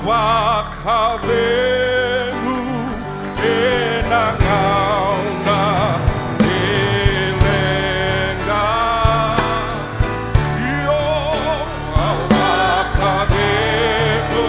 wakavenu enangauna elenga yo wakavenu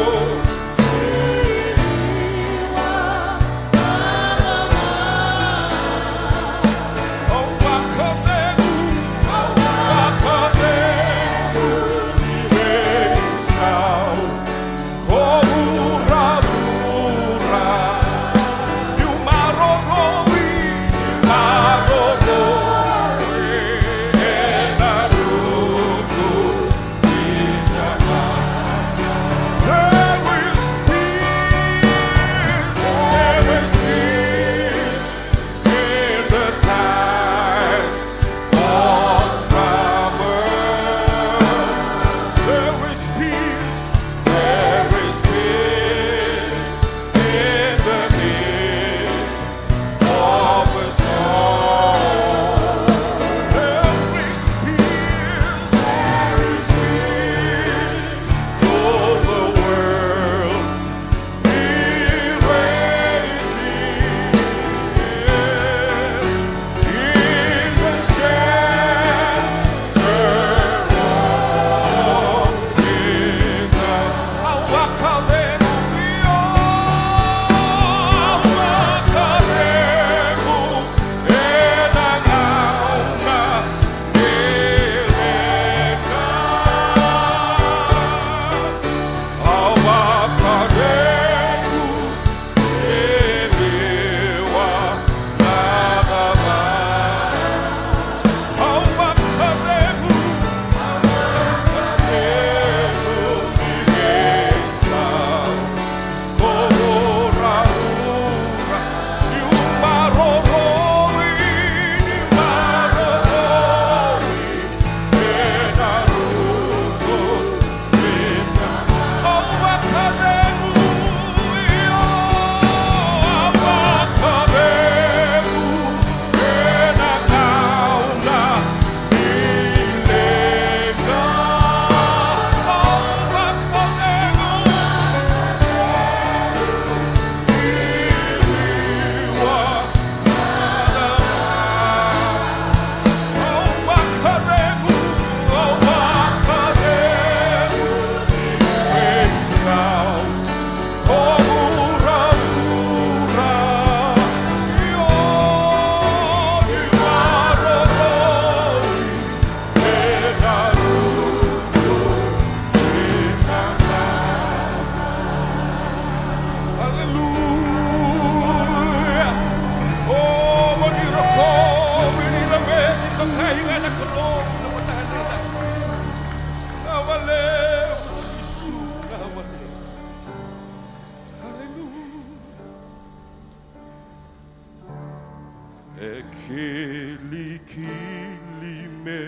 Ekili-kili-me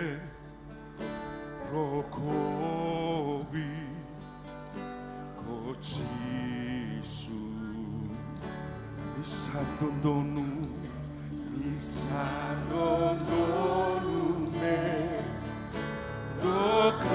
rokobi kochisu misandondonu me dokaina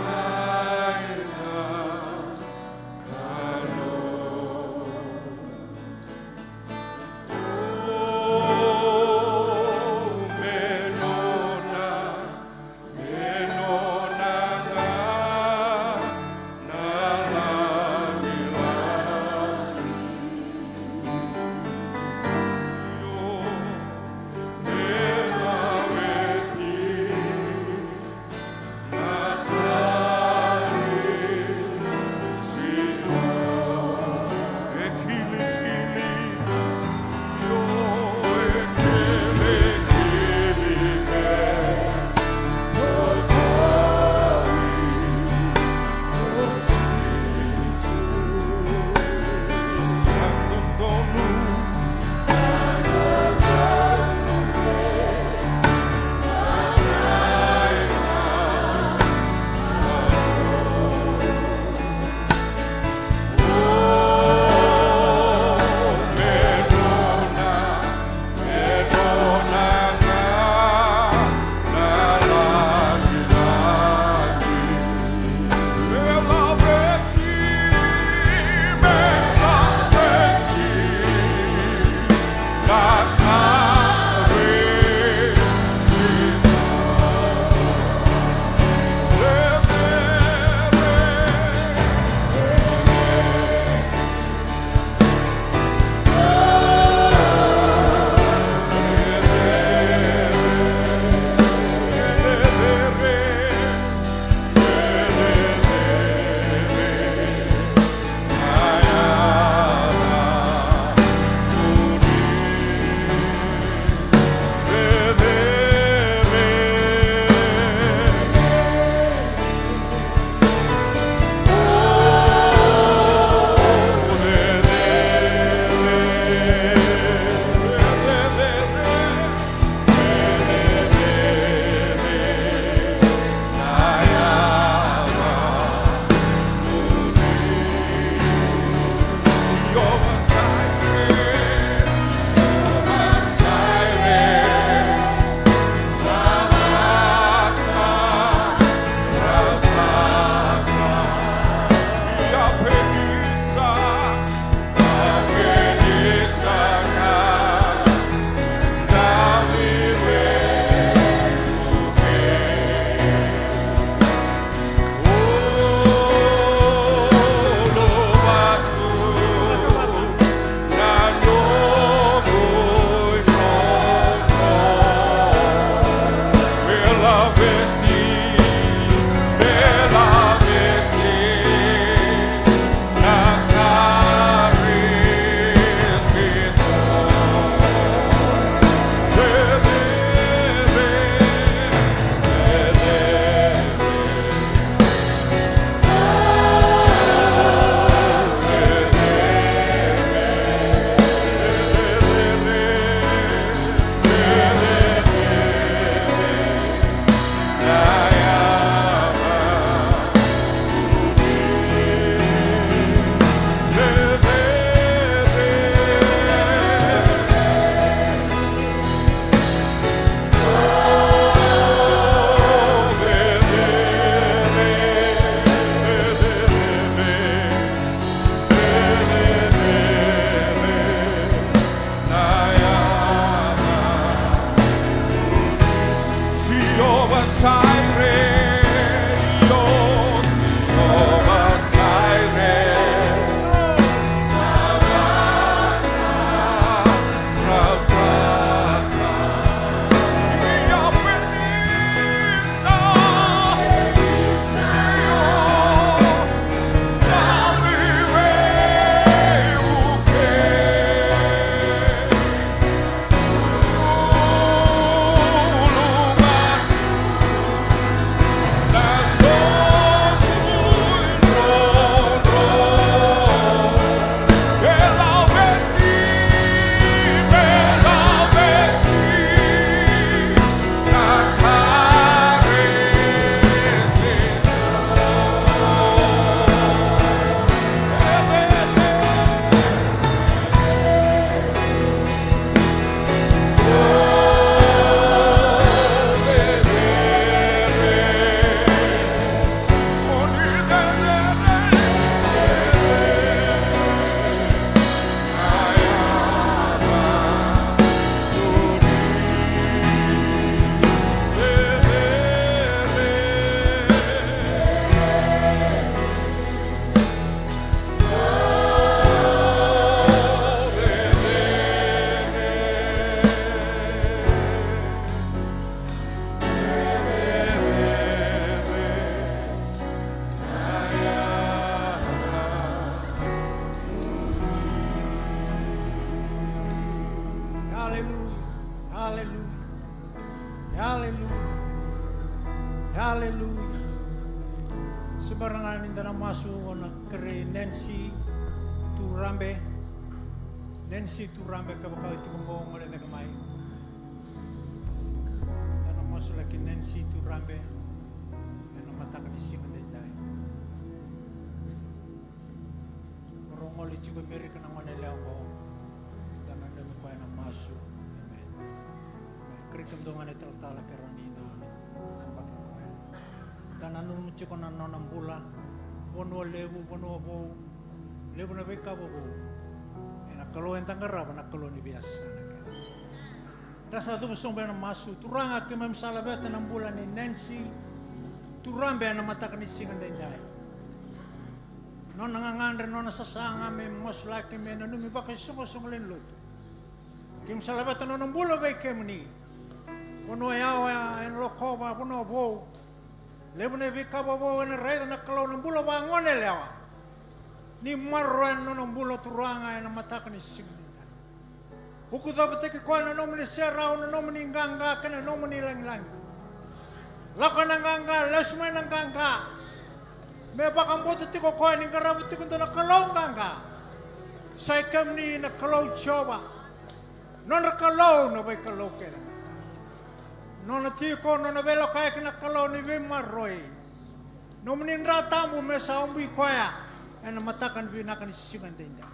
Tana masu ona kere Nancy Turambe kabakau itu ngomong oleh negamai. Tana masu lagi Nancy Turambe yang matakan isi mendai. Orang oleh juga mereka nama nelayango. Tana demi kau yang masu. Amen. Kerikam dongan itu tala kerani nampak kau. Tana nunu cukup nanam bulan. Bono lebu bono bo lebu na beka bo ena kalau entang garap na kalau ni biasa dasa tu musong bena masu turanga ke mem sala beta na bulan ni Nancy turambe na mata kan singan dai non ngangandre non sasanga me mos laki me no mi bakay sumo len lut kim sala beta non bulan be kemni bono yawa en lokova bono bo lebu ne vika bobo ne reda na kalau nambulo bangone lewa ni marwan no nambulo turanga na mataka ni singita buku ta bete ko na no mni sera no mni nganga kana no mni lang laka na nganga lesma na nganga me bakam boto tiko ko ni ngarabu tiko na kalau nganga sai kamni na kalau choba non na kalau no be kalau kena non tiko non velo kai kena kalau ni marroi no menindra tamu mesa umbi koya ena matakan binakan sisingan tenda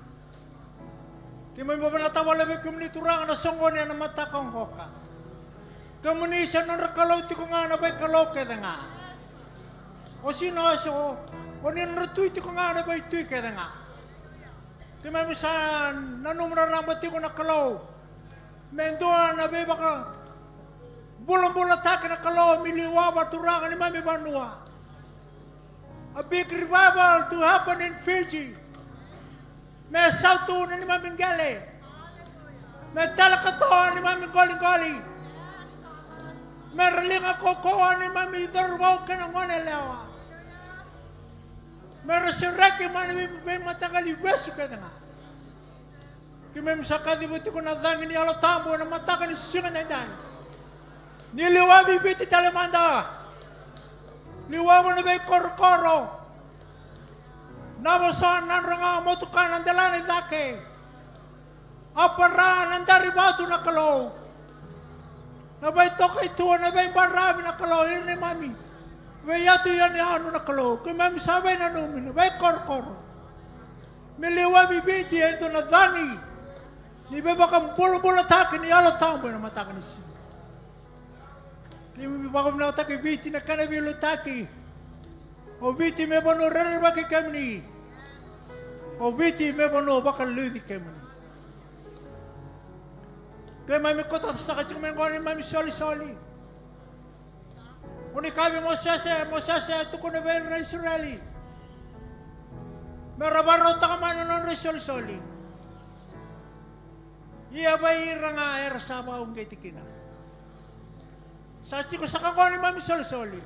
kimo mo bana tawa lebe kumni turang na songone ena matakan koka kemuni sa non kalau tiko nga na bay kalau kedenga o sino so onin rutui tiko nga na bay tui kedenga kimo misan nanumra rambati ko na kalau mendoa na bay baka bulan-bulan tak na kalau miliwa baturangan ni mami Banua. A big revival to happen in Fiji. May sautu na ni mami Gale. May talakato ni mami Goli. May raling ako ni mami Darwaw ka ng Manelewa. May resurrect mani may matagali wesu ka nga. Kimem sakadi buti ko na dangin ni alatambo na matakan ni singan na dahil. Niliwa bibiti talamanda. Liwa mo na may koro-koro. Nabasan ng ranga motukan ang dalani dake. Apara ng daribatu na kalo. Nabay tokay tuwa na may marami na kalo. Yun ni mami. May yato yan ni ano na kalo. Kung mami sabay na numin. May koro-koro. Miliwa bibiti ito na dani. Ni bebakang bulo-bulo-takin ni alatambo na matakan isi. Kami bakom na taki biti na kanabilo taki. O biti me bono rere baki kamni. O biti me bono bakal ludi kamni. Kaya mami kotak sa kachik me ngoni mami soli. Uni kami Mosese tuko na ben na Israeli. Merabaro ta kamano non soli. Iya ba iranga era sama ungay tikina. Sa ko sa kangoni mami soli.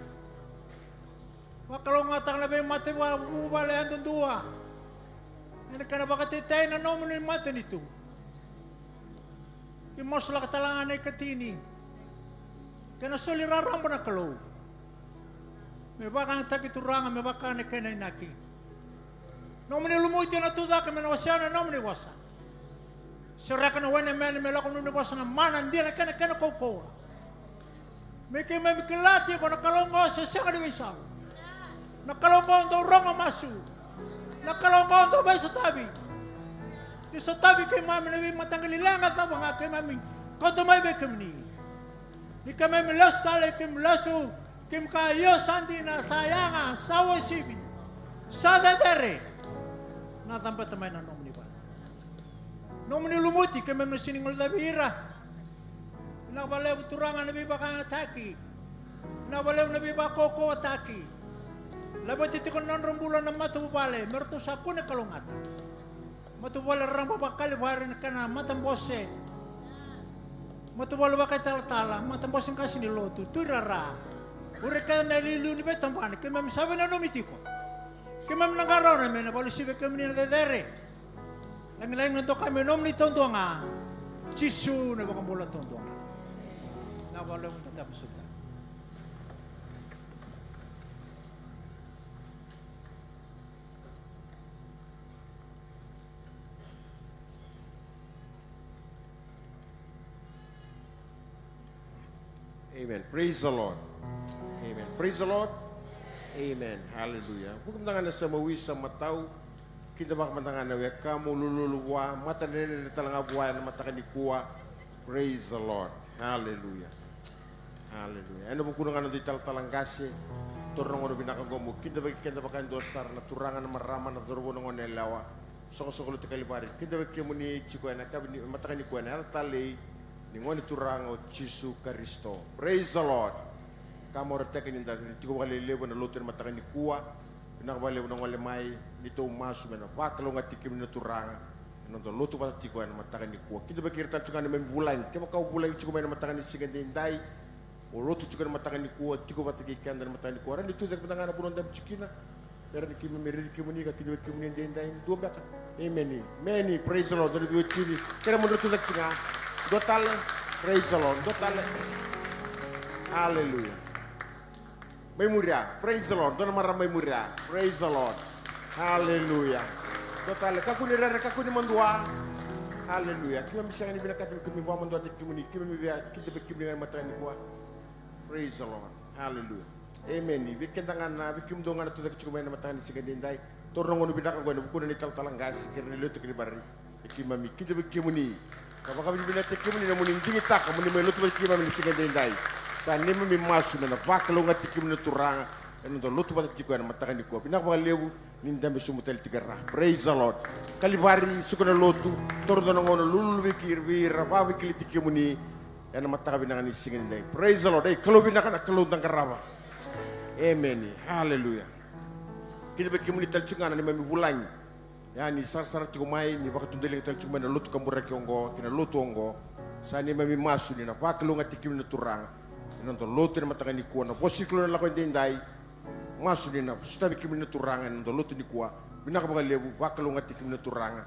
Wakalo nga tang labay mati wa bubalayan doon dua. Ano ka na ba katitay na nomo ni mati nito? Kimos la katalangan ay katini. Kana soli raramba na kalo. May bakang takiturangan, may bakang na kanay naki. Nomo ni lumuti na tuda kami na wasya na nomo ni wasa. Sira ka na wane mene mela kung nung wasa na manan di na kana kokoa. May kaya kilati po nakalonggo sa siya ka di isaw. Nakalonggo ang dorong ang masu. Nakalonggo ang dobay sa tabi. Di sa tabi kay mami na may matangalilangat na mga kay mami. Kotumay ba kami ni? Di kami milas talay kim lasu. Kim kayo sandi na sayanga sawa sibi. Sada dere. Natampat tamay na nomi ba? Nomi lumuti kami siningol dabira. Nabalew turangan na biba kang ataki. Nabalew na biba koko ataki. Labat iti ko nan rumbulan na matubale. Merto sa ako na kalungata. Matubale rang babakali barin ka na matambose. Matubale ba kay talatala. Matambose kasi niloto. Turara. Uri ka na nililu ni betampan. Kaya mami sabi na numiti ko. Kaya mami nangaraw namin. Nabalusibe kami ni nadadere. Lang-lang nando kami. Nom ni tondo nga. Chisu na baka mula tondo nga. Nawala mong tatapos ito. Amen. Praise the Lord. Amen. Praise the Lord. Amen. Hallelujah. Bukan tangan sa mawis sa mataw. Kita bak mantangan na kamu lululuwa mata nene talanga buhay na mata kanikuwa. Praise the Lord. Hallelujah. Hallelujah. Ano mo kuno nga di talanggasi. Torong ano binakagomo. Kita bakan dosar na turangan na marama na turbo ng onelawa. Soko luti kalibari. Kita bakin mo ni chiko na kabi mata kanikuwa na tali ni ngoni turang o Jesu Kristo. Praise the Lord. Kamu retekin inda tiko kali lewo na luti mata kanikuwa. Pinakabali mo ng walimay nito masu mena. Pakalo nga tikim na turanga. Nonton lutu pata tiko na mata kanikuwa. Kita bakirtan chunga na membulan. Kaya kau bulan chiko na mata kanisigan dindai. Olotu juga na mata kanikuwa. Tiko pata kikan na mata kanikuwa. Ran itu dak mata kana punon dam chikina. Pero ni kimi meredi kimi ka kita kimi dindai. Dua baka. Amen. Many praise the Lord. Dari dua chini. Kira mo lutu dak chunga. Dotal, praise the Lord. Dotal, hallelujah. May muria, praise the Lord. Doon marang may muria, praise the Lord. Hallelujah. Dotal, kakuni rara, kakuni mandua. Hallelujah. Kima misalnya ni binakati kami bawa mandua di kami biar kita berkimi dengan mata ni kuah. Praise the Lord. Hallelujah. Amen. Bikin tangan na, bikin dongan tu tak cukup main mata ni siapa dindai. Torong onu binakang gua, bukan ni talang gas. Kerana lu tu kini bari. Bikin mami, kita bikin ni. Kapag kami binatake mo ni namuning dingita ka mo ni may luto balik kima ni sigan dinday. Sa ni mo mimasu na napakalo nga tikim na turanga. Ano do luto balik kiko na matakan ni ko. Pinakapalewu ni dami sumutel tigarra. Praise the Lord. Kalibari suko na luto. Toro do nangono lulubikir vira bawi kilitikim mo ni yan na matakabi na ni sigan dinday. Praise the Lord. Ay kalubin na ka na kalud ng karama. Amen. Hallelujah. Kinabikim mo ni talchungan na may bulan. Yani sar tikumai ni baka tundeling tel cuma na lutu kambura kiongo kina lutu ongo sani mami masu ni na pakalo nga tikim na turang inonto lutu na matakan ni kuwa na posiklo na lako indai masu ni na sustabi kim na turang inonto lutu ni kuwa binaka baka lebu pakalo nga tikim na turang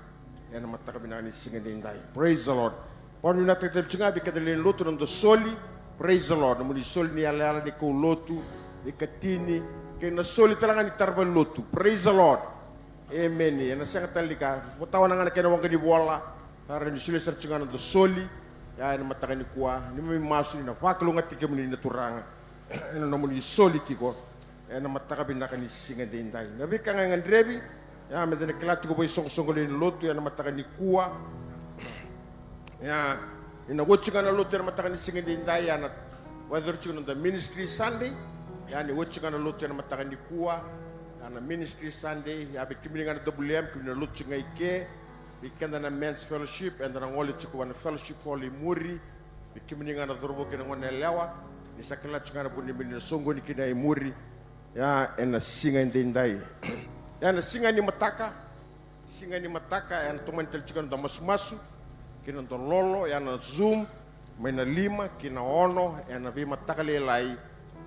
yan na mataka binaka ni singa indai. Praise the Lord. Pon na tel cunga bi kadalin lutu nonto soli. Praise the Lord. Muli soli ni ala ni ko lutu ni katini kena soli talanga ni tarban lutu. Praise the Lord. Amen. Yan ang talika. Tawa na nga na kinawang kanibola. Para ni sila sa tsungan do soli. Yan ang matakan ni kuwa. Ni may maso ni na. Pakalo nga tikim ni naturanga. Yan ang naman ni soli tiko. Yan ang matakabin na kanisingan din tayo. Nabi ka nga nga drebi. Yan may dinakilati ko po yung song-song ni loto. Yan ang matakan ni kuwa. Yan. Inawot siya nga na loto. Yan ang matakan ni singan din tayo. Yan at whether siya nga ministry Sunday. Yan. Inawot siya nga na loto. Yan ang matakan ni kuwa. Ana ministry Sunday, yabi kimi nga na WM, kimi na lutsi nga ike, bikanda na men's fellowship, and na ngoli chiko na fellowship holy muri, bikimi nga na durbo kina ngone lewa, ni sakala nga na bundi na songo ni kina muri, ya na singa indai. Ya na singa ni mataka, ya na tuman tel chiko na masu, kina na lolo, ya na zoom, may na 5, kina ono, ya na bi mataka lelai,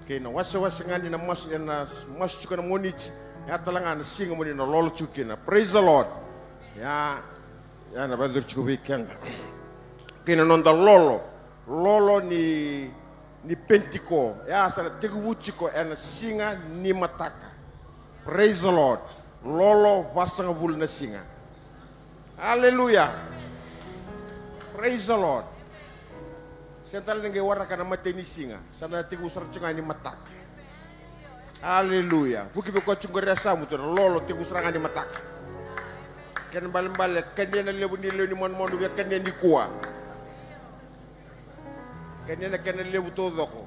kina wasa-wasa nga ni na mas, ya na mas chiko na monichi, ya talangan singa mo ni na lolo chukina. Praise the Lord. Ya na badur chuku weekend. Kina nonda lolo ni pentiko. Ya sana tegubuchiko ya na singa ni mataka. Praise the Lord. Lolo wasanga bul na singa. Hallelujah. Praise the Lord. Sental nge waraka na mate ni singa. Sana tegusar chunga ni mataka. Hallelujah. Buki be ko chungore samu to lolo te gusranga ni matak. Ken bal kenya na lebu ni mon mondu be kenya ni kuwa. Kenya na lebu to doko.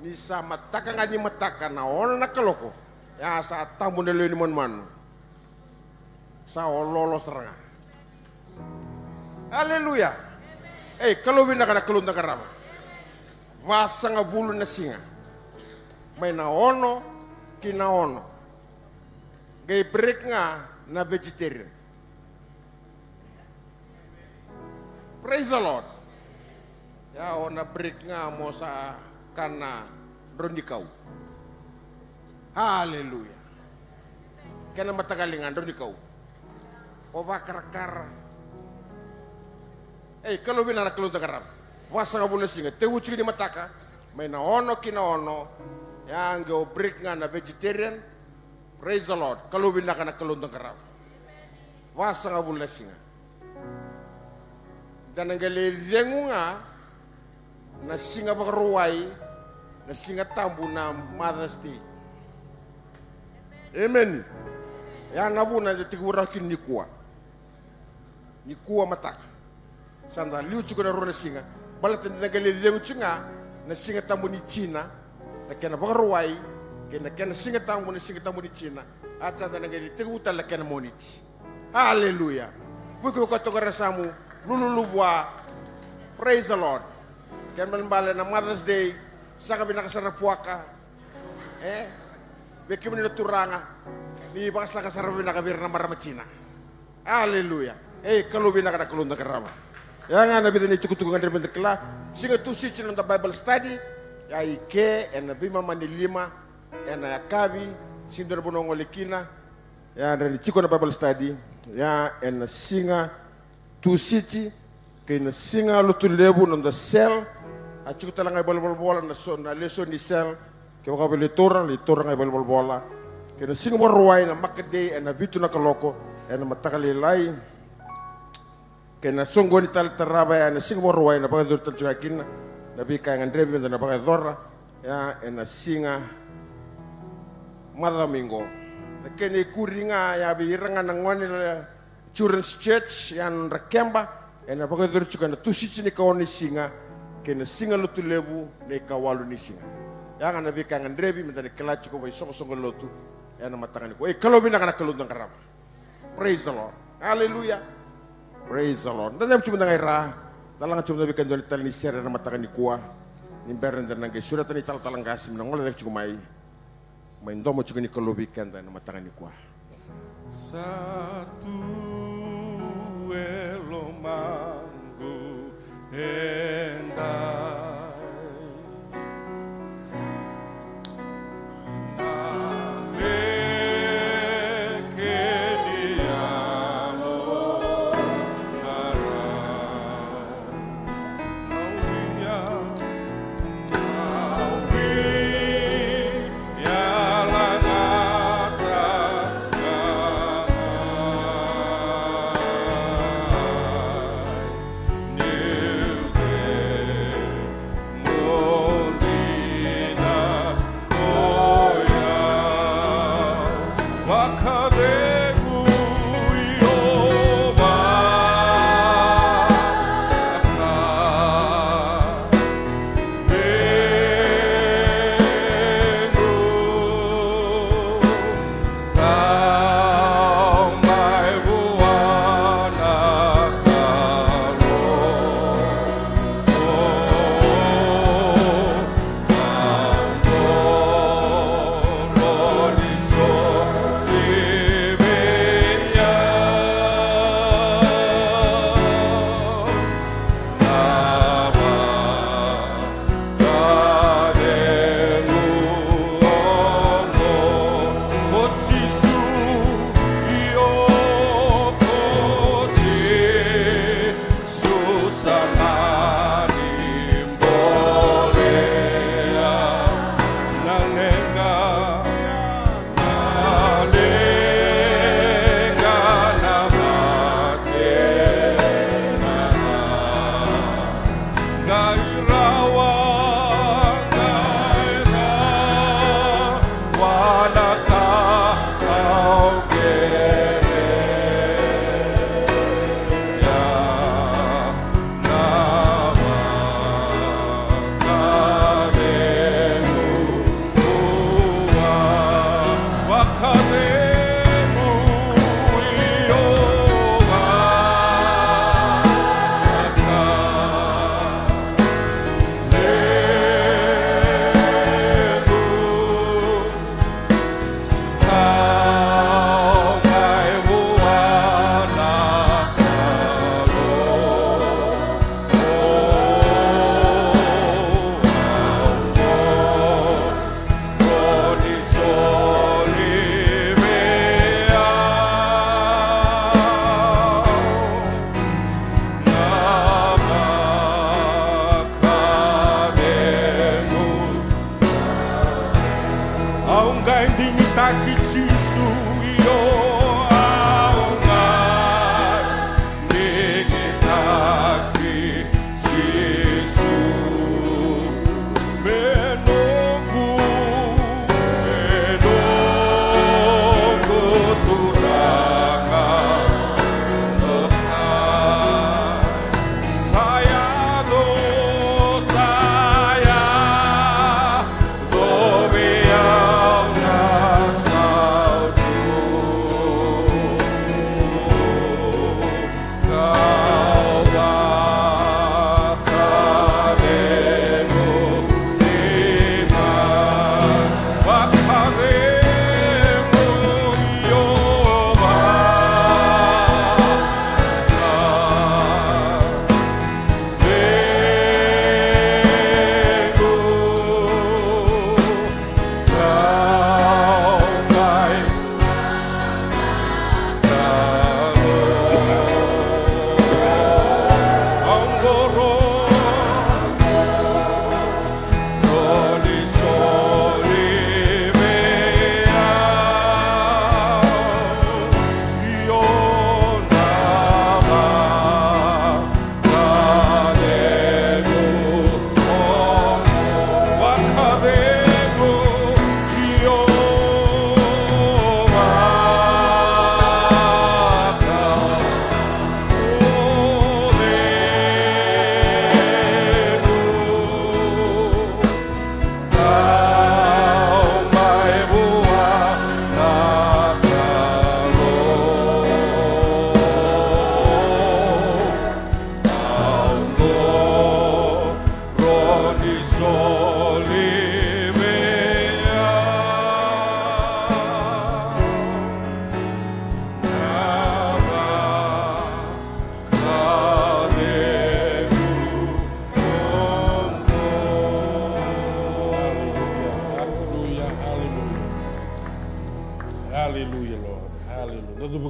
Ni sa mataka nga ni mataka na ona na kaloko. Ya sa tamu na le ni mon manu. Sa lolo seranga. Hallelujah. Kalau bina kana kalun na karama. Wasa nga bulu na singa. May na ono kinaono. Gay break nga na vegetarian. Praise the Lord. Ya na break nga mo sa kana rondikaw. Hallelujah. Kana matagalingan rondikaw. O bakar-kar. Kalau binara kalau tagarap. Wasa nga bula singa. Te uchi ni mataka. May na ono kinaono. Yang go break nga na vegetarian. Praise the Lord. Kalubin na ka na kalundang karap. Wasa nga bula singa. Dan ang galiliengo nga na singa bakaruway na singa tambu na Mother's Day. Amen. Ya nabu na tigurakin ni kuwa matak. Sanda liu chuko na rona singa. Balatan na galileu chunga na singa tambu ni China. Na kena bagaruai kena singa tambu ni China. Acha na gali tiguta la kena monich. Hallelujah. Buku ko togara samu lululuwa. Praise the Lord. Kena malambala na Mother's Day saka binakasara puaka. Beki ni turanga ni baka saka sarabi nakabir na marama China. Hallelujah. Kalau binakada kalunda karama. Yang ana bidan itu kutukan dari bentuklah singa tu si China the Bible study ya ike en bima manilima en akabi sindor bonongo lekina ya dari chiko na Bible study ya en singa tu sici kena singa lutu lebu non the cell a chiko talanga bol bola na so na leso ni cell ke baka beli torang ngai bol bola kena singa warwai na makade en bitu na kaloko en matakali lai kena songgo ni tal teraba ya na singa warwai na baka dur tal chuakin na bika ngandrevi na baka dora ya en singa Madamingo na kene kuringa ya biranga na ngoni Children's Church yang Rakemba en baka dur chukan tusichi ni kawoni singa kena singa lutu lebu ne kawalu ni singa yang ana bika ngandrevi mentani kelachi ko bai songo lotu ya na matangani ko kalau bina kana kalundang karama. Praise the Lord. Hallelujah. Praise the Lord. Nanti cuma dengar ra, talang cuma bika joli tal ni share na matangani kuah ni beren dan nangge surat ni tal talang kasih menang oleh cuma main domo cuma ni kalau bika na matangani kuah. Satu elo manggu endai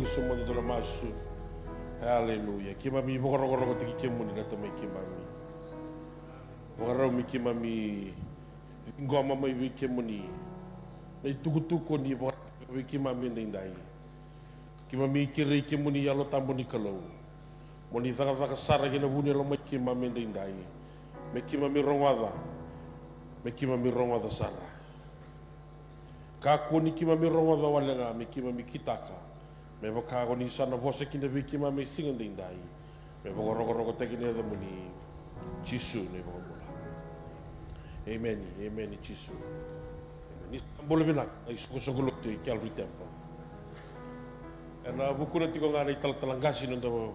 bagi semua tu dalam masu. Haleluya. Kimami bokoro tiki kemuni na tamai kimami. Bokoro mi kimami ngoma mai wi kemuni. Nei tuku ni wi kimami ndai. Kimami kiri kemuni yalo tambuni kalau. Moni taka sara kina buni lo mai kimami ndai. Me kimami rongwada sara. Kako ni kimami rongwada walenga me kimami kitaka. Me baka ni sana bosa kina vi kimami singan dindai. Me baka roko tekine da muni Jisu ne baka. Amen Jisu. Ni boleh binak ai suku tu Calvary Temple. Ena buku nanti ko ngana tal-talangasi nando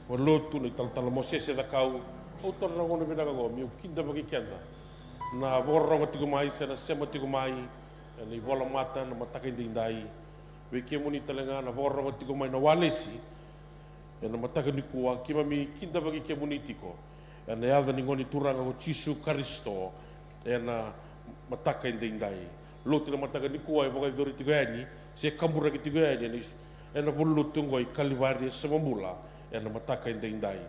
lotu ni tal Moses da kau autor na ngono binak ko mi kinda bagi kenda. Na borro tigo mai sana sema tigo mai ni bola mata na mataka dindai. Wiki muni talenga na borro tigo mai na walesi. Na mataka ni kuwa kimami kinda bagi ke muni tiko. Na yada ni ngoni turanga ko Jisu Kristo. Na mataka dindai. Lotu na mataka ni kuwa boga dori tigo yani se kambura ki tigo yani na bulu tungo i Kalvari semambula na mataka dindai.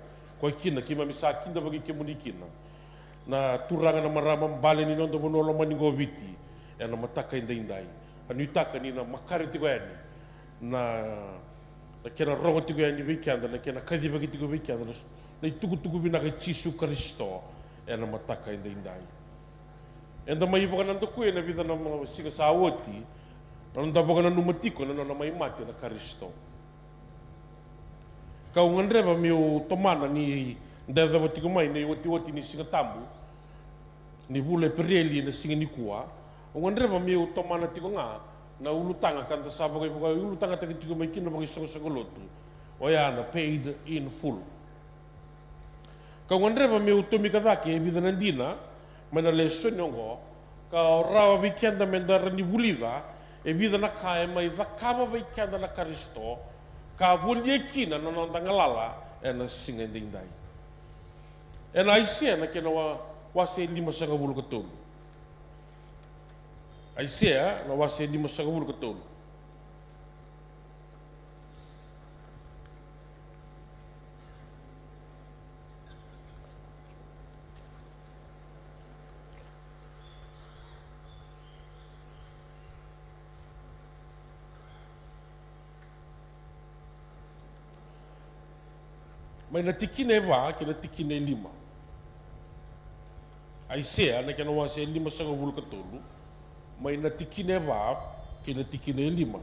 Ko kina kimami sa kinda bagi ke muni kina. Na turanga na maramam bale ni nondo monolo maningo viti na mataka indai anu taka ni na makari tigo yani na kena rongo tigo yani weekend na kena kadi bagi tigo weekend na tuku bina ka Jisu Kristo na mataka indai enda mai boka nando ku na vida na singa sawoti nando boka na numatiko na mai mati na Kristo kau ngandreba miu tomana ni ndeva botigo mai ni woti ni singa tambu ni bule pereli na singa ni kuwa ngandreba miu tomana tigo nga na ulutanga kanta sabo kai boka ulutanga tagi tigo mai kino bagi songo lotu oyana paid in full kau ngandreba miu tomi kadaki e vida nandina mana leso nyongo ka rawa weekend mendara ni buliva e vida na kai mai vakaba weekend na Kristo ka bulie kina na nonda ngalala na singa ndai ena isia na kena wase 5 ketulu Aisea na wase 5 ketulu mai na tikine wa kena tikine 5 Aisea na kena wase 5 ketulu mai na tikine wa kena tikine 5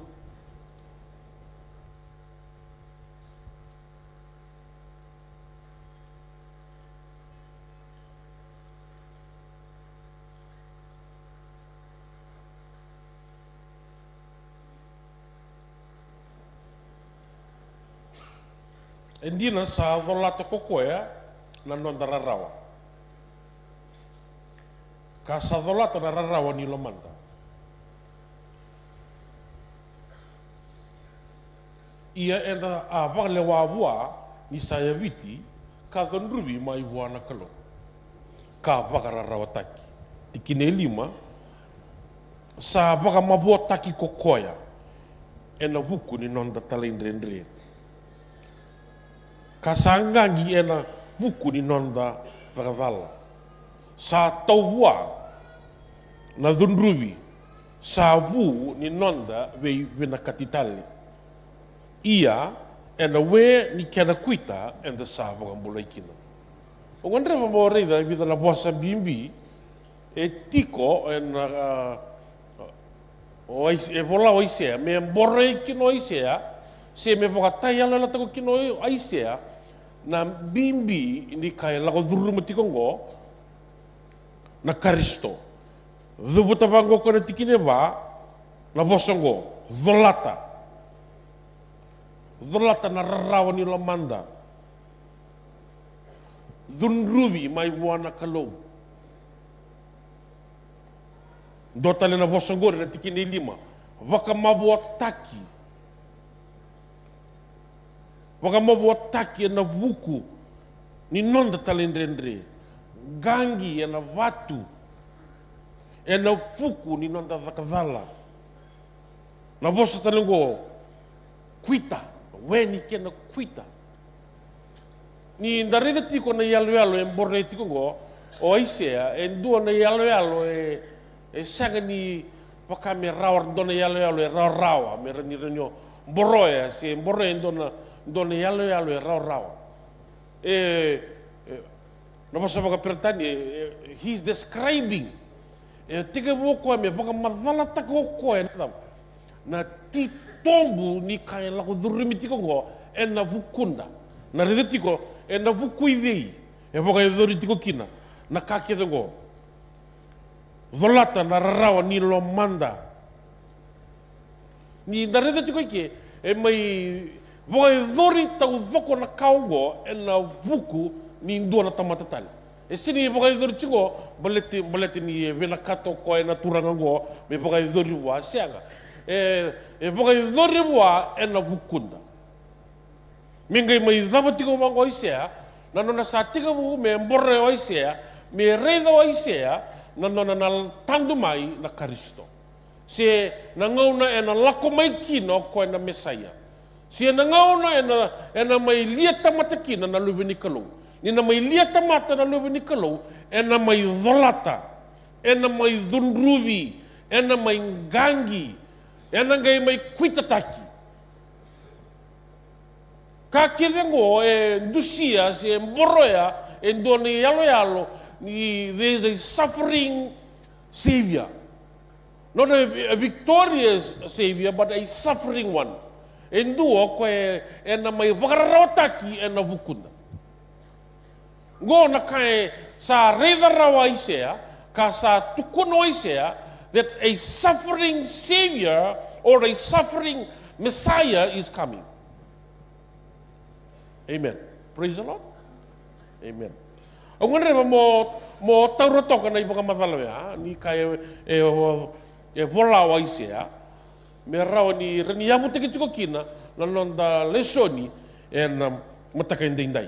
Endina sa volata kokoya na nonda rarawa. Ka sa volata na rarawa ni lomanda. Ia enda a vale wa ni saya viti ka donrubi mai buana kalo. Ka vakararawa taki. Tikine 5 sa vaka mabua taki kokoya. Ena buku ni nonda talendrendre. Kasangangi ena buku ni nonda vakavala. Sa taua na dhunrubi sa bu ni nonda vena katitali. Ia ena we ni kena kuita enda sa vakambulai kina. O ngandre mo reida vida na bosa bimbi e tiko ena o e vola o isea me borre kino isea se me boka tayala la tako kino isea na bimbi ini kai la dhurru matikongo na Kristo dhubuta bango kona tikine ba na bosongo dholata na rarawa ni lamanda dhunrubi mai buana kalau dotale na bosongo na tikine 5 waka mabua taki na buku ni nonda talendrendre gangi na vatu na fuku ni nonda vakadala na bosa talengo kuita weni kena kuita. Ni darida tiko na yalo e borre tiko go o isea e dua na yalo e sanga ni pakame rawar dona yalo e rawa me rani ranyo boroya se borre dona yalo e rawa no pasa baka pertani he's describing tika woko me baka madala tako ko na ti tombu ni kaya lako durimi tiko go e na bukunda na rida tiko e na vukui vei e baka e dori tiko kina na kake go volata na rarawa ni lo manda ni na rida tiko ke e mai baka e dori tau voko na kaungo e na vuku ni ndua na tamatatali e sini e baka e dori tiko balete ni e vena kato ko e na turanga go me baka e dori wa seanga e baka e dori wa e na vukunda mingai mai dava tiko mango isea na nona sa tika bu me borre o isea me reida o isea na nona na tandu mai na Kristo se na ngauna e na lako mai kino ko na Mesaia se na ngauna e na mai lia tamata kina na lubini kalau ni na mai lia tamata na lubini kalau e na mai volata e na mai dhunruvi e na mai gangi e na ngai mai kuitataki ka kivengo e dusia se mboroya e ndoni yalo there's a suffering savior, not a victorious savior but a suffering one e nduo ko e na mai wakarawataki e na vukunda go na kai sa reda rawa isea ka sa tukuno isea that a suffering savior or a suffering Messiah is coming. Amen. Praise the Lord. Amen. Ang ngare mo tauroto ka na ibang madala ni kaya e vola wa isea me raw ni reni yamu tiki tiko kina na nonda lesoni en mataka indai.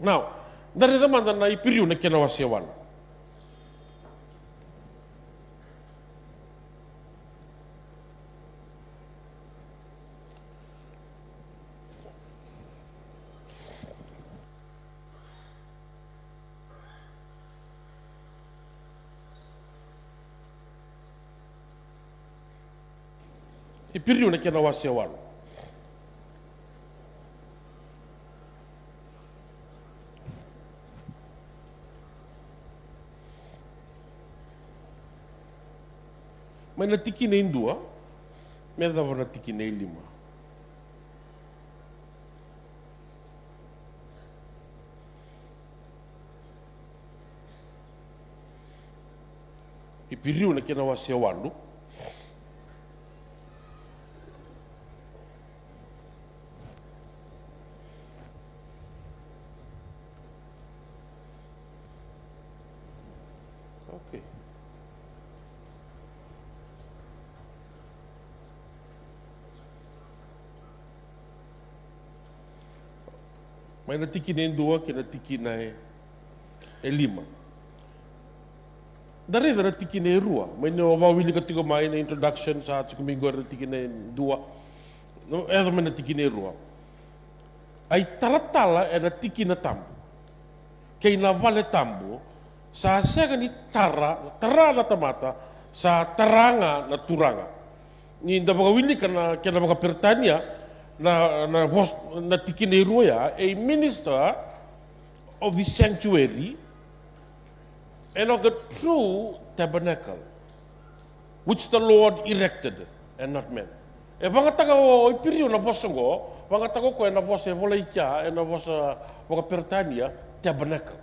Now, dari demanda na ipiriu na kena wasiawan. Ipiriu na kena wasiawan. May natiki na indua, may daw natiki na lima. Ipiriu na kena wasiawan. Okay. May natiki na dua, kinatiki na lima. Dari na natiki na rua. May nawawili ka tiko may na introduction sa tsikumingo natiki na dua. No, may natiki na rua. Ay talatala e natiki na tambo. Kay na vale tambo, sa sega ni tara na tamata sa taranga na turanga. Ni da baka wili kana kena baka pertania na tikineroya, a minister of the sanctuary and of the true tabernacle which the Lord erected and not man. E bangataga o ipiriu na bosongo, bangataga ko na bosa e vola ikia e na bosa baka pertania tabernacle.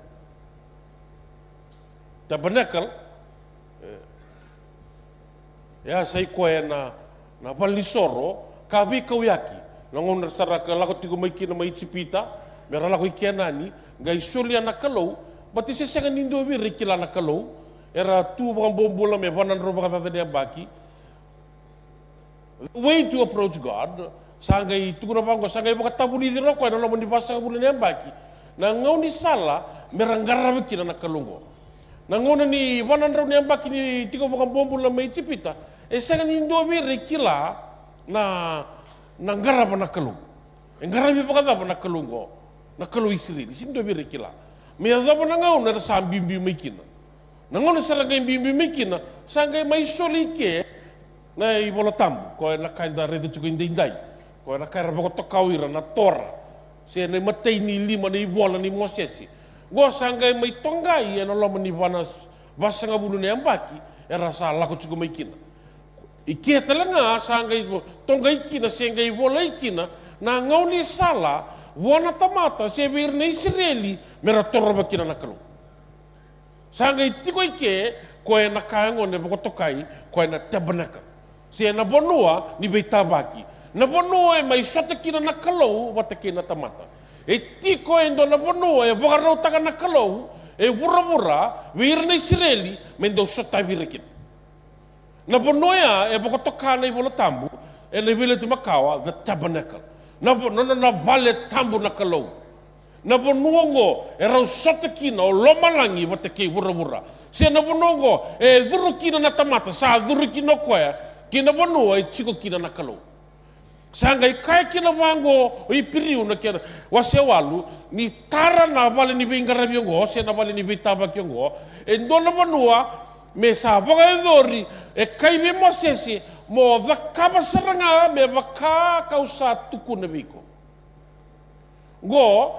Tabernacle, ya sai ko na palisoro kawi kawiaki. Nangon nasara ka lako tigo mai kina mai cipita, mera lako ikianani, ngai sulia na kalau, bati sesanga nindo vi rikila na kalau, era tu bang bombola me banan roba kata dia baki. The way to approach God, sangai tu kuna bangko sangai baka tabuni di roko na lamun di basa kabuli na baki. Na ngau ni sala meranggarra kina na kalungo. Nangona ni banan ro ni baki ni tigo bang bombola mai cipita, e sanga nindo vi rikila na nanggara pa nakalu. Engarami pakadapa na kalungo, na kalu Israeli, sindo bire kila. Me adapa na ngau na sa bimbi mikina. Na ngau na sa lagay bimbi mikina, sangay may soli ke na ibola tambu, ko na kainda redo tuko indai. Ko na kaira bako tokawira na tora. Se na matay ni lima na ibola ni Mosesi. Go sangay may tongai na loma ni vanas vasanga bulu ni ambaki, era sa lako tuko mikina. Ikia talanga sangay tongai kina sangay ibola ikina. Na ngau ni sala, wana tamata, se vir na Israeli, mera torba kina na kalu. Sanga itiko ike, koe na kaango ne bakotokai, koe na tabernacle. Se na bonua, ni beitabaki. Na bonua e mai sota kina na kalau, wata kina tamata. E tiko endo na bonua, e wakarau taka na kalau, e wura-wura, vir na Israeli, mendo sota virekin. Na bonua e bakotoka na ibola tambu, e na vile tumakawa, the tabernacle. Na vale tambu na kalau. Na bonongo e rau sota kina o lomalangi wata kei wura-wura. Se na bonongo e dhuru kina na tamata, sa dhuru kina koea, kina bonua e chiko kina na kalau. Sanga i kai kina wango o i piriu na kena, wase walu, ni tara na vale ni beingarabi ongo, se na vale ni beitabaki ongo, e ndona bonua, me sa boga e dhori, e kai be Mosesi, mo vakaba saranga me vaka kausa tuku na biko. Go,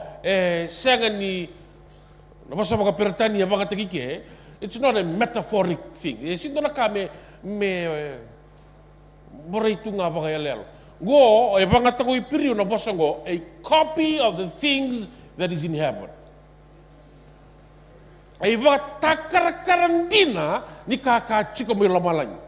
sanga ni, nabasa mga peratani ya mga takike, it's not a metaphoric thing. Sinto na ka me boray tu nga ba kaya lelo. Go, e mga tako ipiriyo na basa go, a copy of the things that is in heaven. Ay mga takarakarandina ni kakachiko mo lamalang.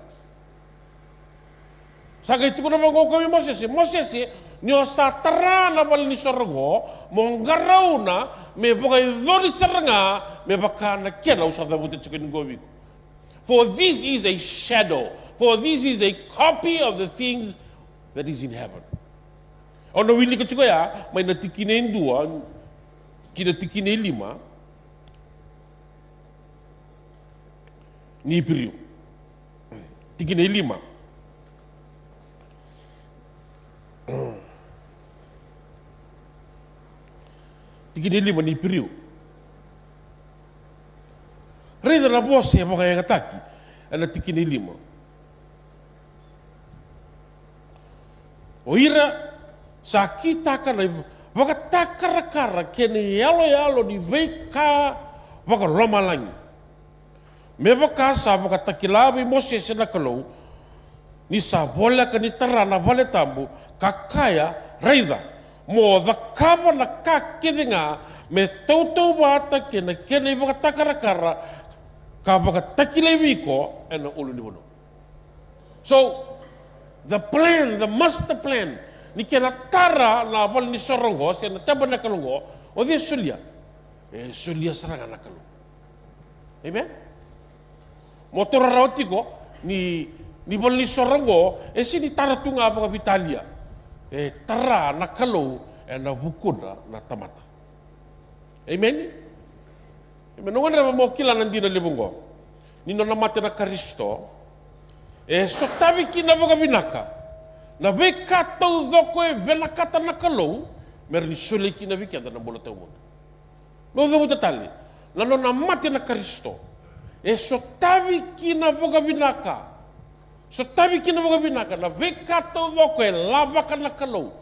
Saka itu kuna mga kami Mosesi, nyo sa tara na bali ni sorgo, mong garaw na, may bukay dhori saranga, may baka na kena usap na buti chikin gobi. For this is a shadow, for this is a copy of the things that is in heaven. O nawili ko chiko ya, may natikine dua, kinatikine lima, ni piriu. Tikine lima. Tikine lima ni piriu. Reda na bose ya mga ngataki, ana tikine lima. O ira sa kita ka na baka takara-kara kene yalo-yalo ni beka baka lomalangi. Me baka sa baka takilabi Moses na kalau ni sa bola ka ni tara na vale tambu kakaya reda. Mo zakaba na kakidinga me tautau bata kena kena baka takara-kara ka baka takilabi ko ena ulu ni bono. So the plan, the master plan, ni kena tara na bal ni sorongo, se na taba na kalungo, o dia sulia. Sulia seranga na kalungo. Amen? Motor rauti ko, ni bal ni sorongo, si ni tara tunga apa Italia. Tara na kalungo, na bukuna na tamata. Amen? Amen? Nungan na mo kila nandina libungo. Nino na mati na Kristo, so tabi kina baga binaka. Na beka tau dhoko e venakata na kalou, mer ni sule kina bikenda na bola tau mundo. Mo dho mutatali. Na nona mati na Kristo. So tabi kina baga binaka. So tabi kina baga binaka. Na beka tau dhoko e labaka na kalou.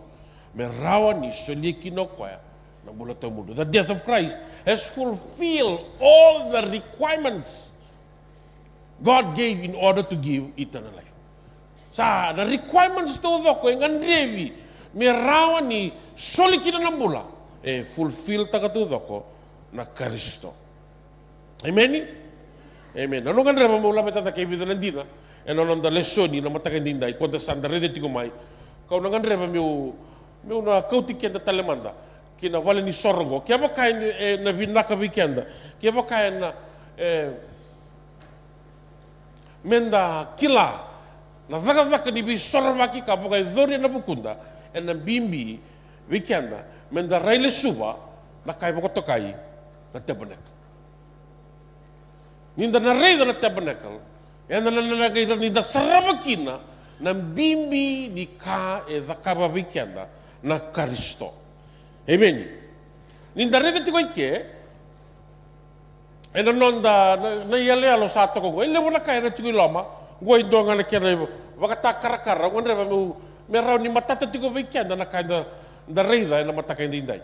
Merawa ni sule kina koya na bola tau mundo. The death of Christ has fulfilled all the requirements God gave in order to give eternal life. Sa the requirements to dhoko yang andevi merawa ni soli kina nambula fulfill takatu dhoko na Kristo. Amen. Amen. Ano kan reba mula meta ta kaibigan nandina non da lessoni na matakan dindai kwanta sanda rede tigo mai kau nangan reba meu na kauti kenda talemanda kina wale ni sorgo kia ba kain na vinaka weekenda kia ba kain na menda kila na vaka ni bi sorvaki ka boga dhori na bukunda na bimbi weekenda menda raile suba na kai boga tokai na tabernacle ninda na raida na tabernacle na kai ni da sarabakina na bimbi ni ka vakaba weekenda na Kristo. Amen. Nindarete ti koike e non da na yale alo sato ko ile wala kai na tigi loma goi donga na kera wakata karakara wonre ba me raw ni matata ti ko weekend na kai da reida na mataka indai.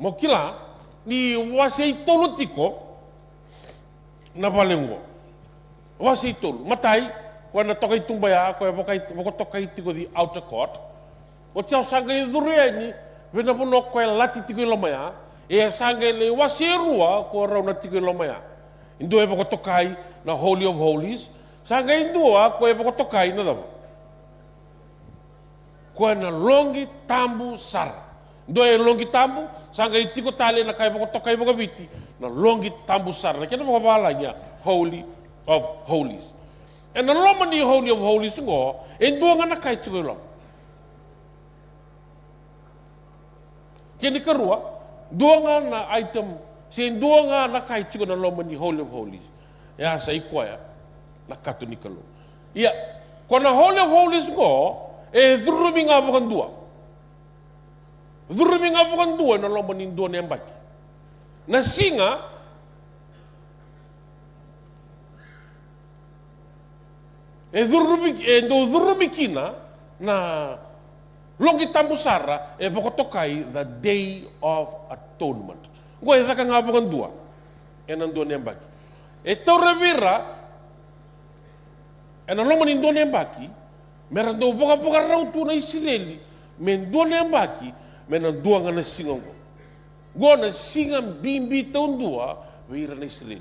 Mo kila ni wasei tolu tiko na valengo. Wasei tolu matai wana tokai tumbaya ko e tokai tiko di outer court. O tau sanga i dhurea ni vena puno ko e lati tiko lomaya e sanga le wasei rua ko rauna tiko lomaya. Indo e tokai na Holy of Holies sanga indua ko e tokai na davo. Ko na longi tambu sar. Doe longi tambu sanga itiko tale na kai tokai boka viti na longi tambu sar na kena boka balanya Holy of Holies. E na loma ni Holy of Holies ngo e duanga na kai tiko lom. Kini karua duanga na item si duanga na kai tiko na loma ni Holy of Holies. Ya sa ikoya na katu ni kalu. Ia kona Holy of Holies ngo e dhurumi nga boka dua. Dhurumi nga bukan dua na lomba ni dua nembaki. Na singa dhurumi kina na longi tambusara e tokai the Day of Atonement. Gua e nga bukan dua. E nan dua nembaki. E tau revira e na lomba ni dua nembaki merando boka rautu na Israeli men dua nembaki mena dua ngana singa ngo. Go na singa bimbi taun dua weira na Israel.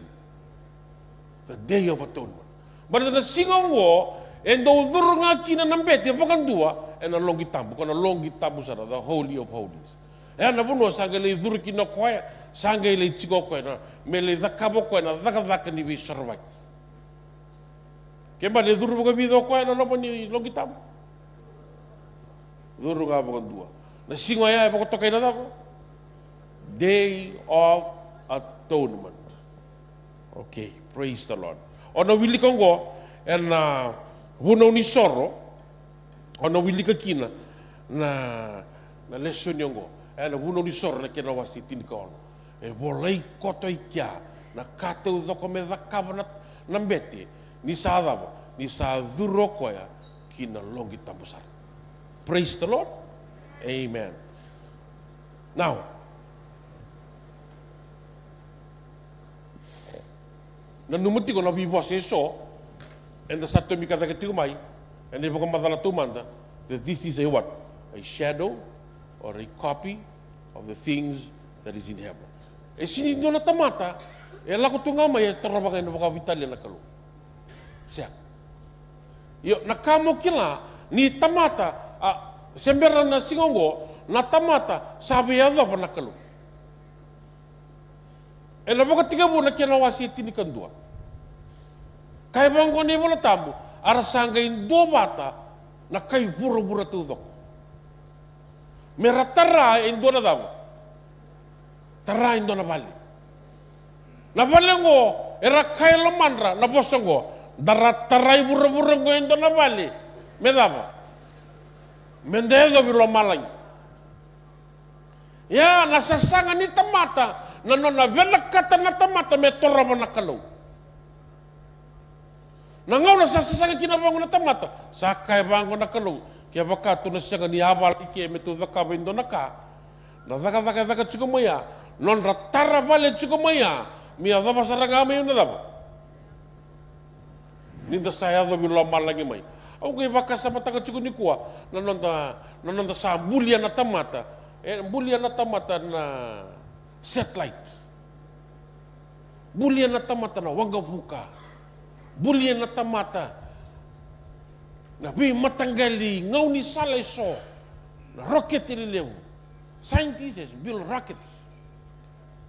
The Day of Atonement. But na singa ngo endo dhurunga kina nambete pakan dua ena longi tambu kona longi tambu sana the Holy of Holies. Na puno sanga le dhuru kina koya sanga le chigo koya na mele dhakabo koya na dhaka ni visarwai. Kemba le dhuru boka vido koya na lomo ni longi tambu. Dhuru nga pakan dua. Na singo ya e tokai na davo. Day of Atonement. Okay, praise the Lord. Ona wili kongo na wuno ni soro. Ona wili ka kina na lesson yongo. Na wuno ni soro na kena wasi tini ka ono. E bolei koto ikia na kate udhoko me dhakaba na mbete ni sa davo ni sa dhuro koya kina longi tambusar. Praise the Lord. Amen. Now, na numati ko na bibos so, and the sato mi kata katigo mai, and if madala tumanda, that this is a what? A shadow or a copy of the things that is in heaven. E sini do na tamata, e lako tunga mai e torabagay na baka vitali na kalu. Siya. Yo nakamo kila ni tamata sembera na singongo na tamata sabi yado pa nakalu. E na boka tiga bu na kena wasi tini kandua. Kaya bangko ni bola tambu arasanga indo bata na kay bura tudok. Meratara indo na daw. Tara indo na bali. Na balengo era kay lamandra na bosongo daratara bura ngo indo na bali. Medaba. Mendezo bilo malay. Ya nasasanga ni tamata na nona velak kata na tamata me toraba na kalaw. Nangaw nasasanga kinabango na tamata sakay bango na kalaw. Kaya baka to na siya ni abal ike me to daka bindo na ka. Na daka chukumaya non ratara vale chukumaya mi adaba saranga me na daba. Ninda saya do bilo malay mai. Ako baka sa mataka chukuni kuwa nanonda sa bulia na tamata na satellite. Bulia na tamata na wanga buka. Bulia na tamata na bi matanggali ngau ni salay so na rocket ililew. Scientists build rockets.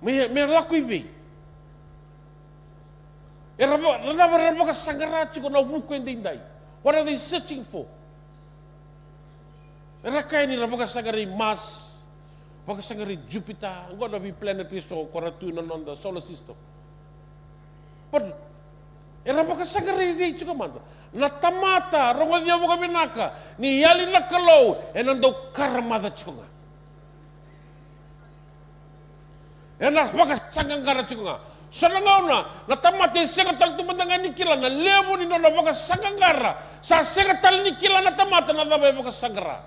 May lakoy be. Nadabar ka sangara chuko na buko indinday. What are they searching for? Rakay nila pagkasagari Mars, pagkasagari Jupiter, gonna be planetary so correct on the solar system. But Era baka sangare dei chuka manda. Na tamata rongo dia boka binaka. Ni yali na kalau enando karmada chuka. Enak baka sanggara chuka. Sanangauna na tamata senga tal tumandanga nikila na levo ni nona baka sanggara. Sa senga tal nikila na tamata na dabe baka sanggara.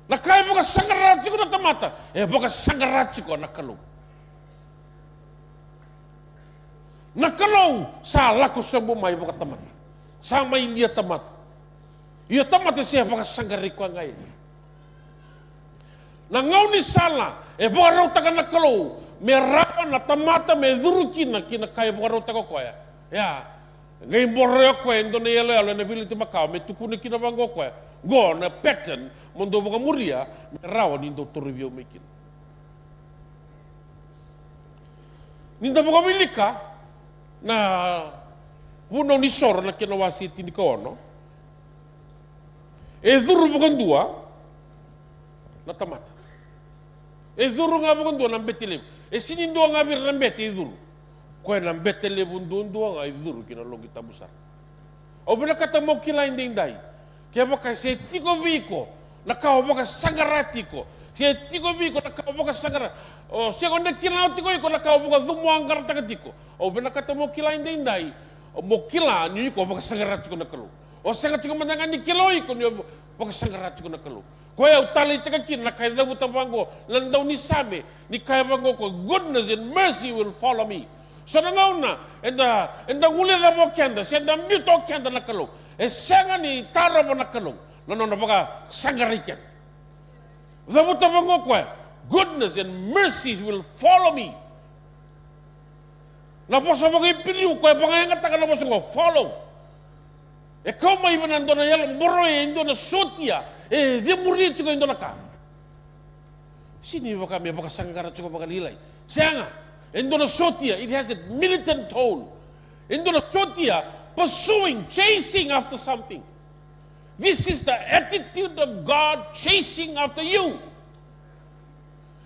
Na kaya baka sanggara chuka na tamata. Baka sanggara chuka na kalau. Na kalau salah ko sa bumay baka tamat. Sama India tamat. Ia tamat siya baka sanggari ko ngayon. Na ngaw ni sala, baka raw taga na kalau, merawan na tamata me durukin na kinakaya baka raw taga ko ya. Ya, ngayon borre ko endo na yelo na bili ti Macau, me tukuni kinabango ko ya. Go na pattern mundo baka muria, merawan indo turibyo mekin. Ninda baka milika, na puno ni sor na kinawasi tini kaono duru bukan dua na tamata duru nga bukan dua na betilem sinin dua nga bir na beti duru ko na betele bundun dua nga duru kinalong kita besar o bila kata mo kila indai kaya baka se tiko biko na kao baka sangaratiko se tiko biko na kao baka sangarat o se konde kila tiko iko na kao baka dumuang karata tiko o bina kata mo kila indai o mo kila ni ko baka sangarat ko na kalu o sangat ko mandangan ni kilo iko ni baka sangarat ko na kalu ko ya utali tika kin na kaya daw tabango landaw ni sabe ni kaya bango ko goodness and mercy will follow me so nangauna enda ngule da mo kenda se da mbito kenda na kalu sanga ni tara mo na kalu no baka sangarikan daw tabango ko goodness and mercy will follow me. Na posa bagi piliu ko banga nga taga na posa ko follow. Kau mai banando na yalang boroy indo na sotia di muri ko indo na ka. Sini baka me baka sanggara ko baka lilay. Sianga indo na sotia it has a militant tone. Indo na sotia pursuing, chasing after something. This is the attitude of God chasing after you.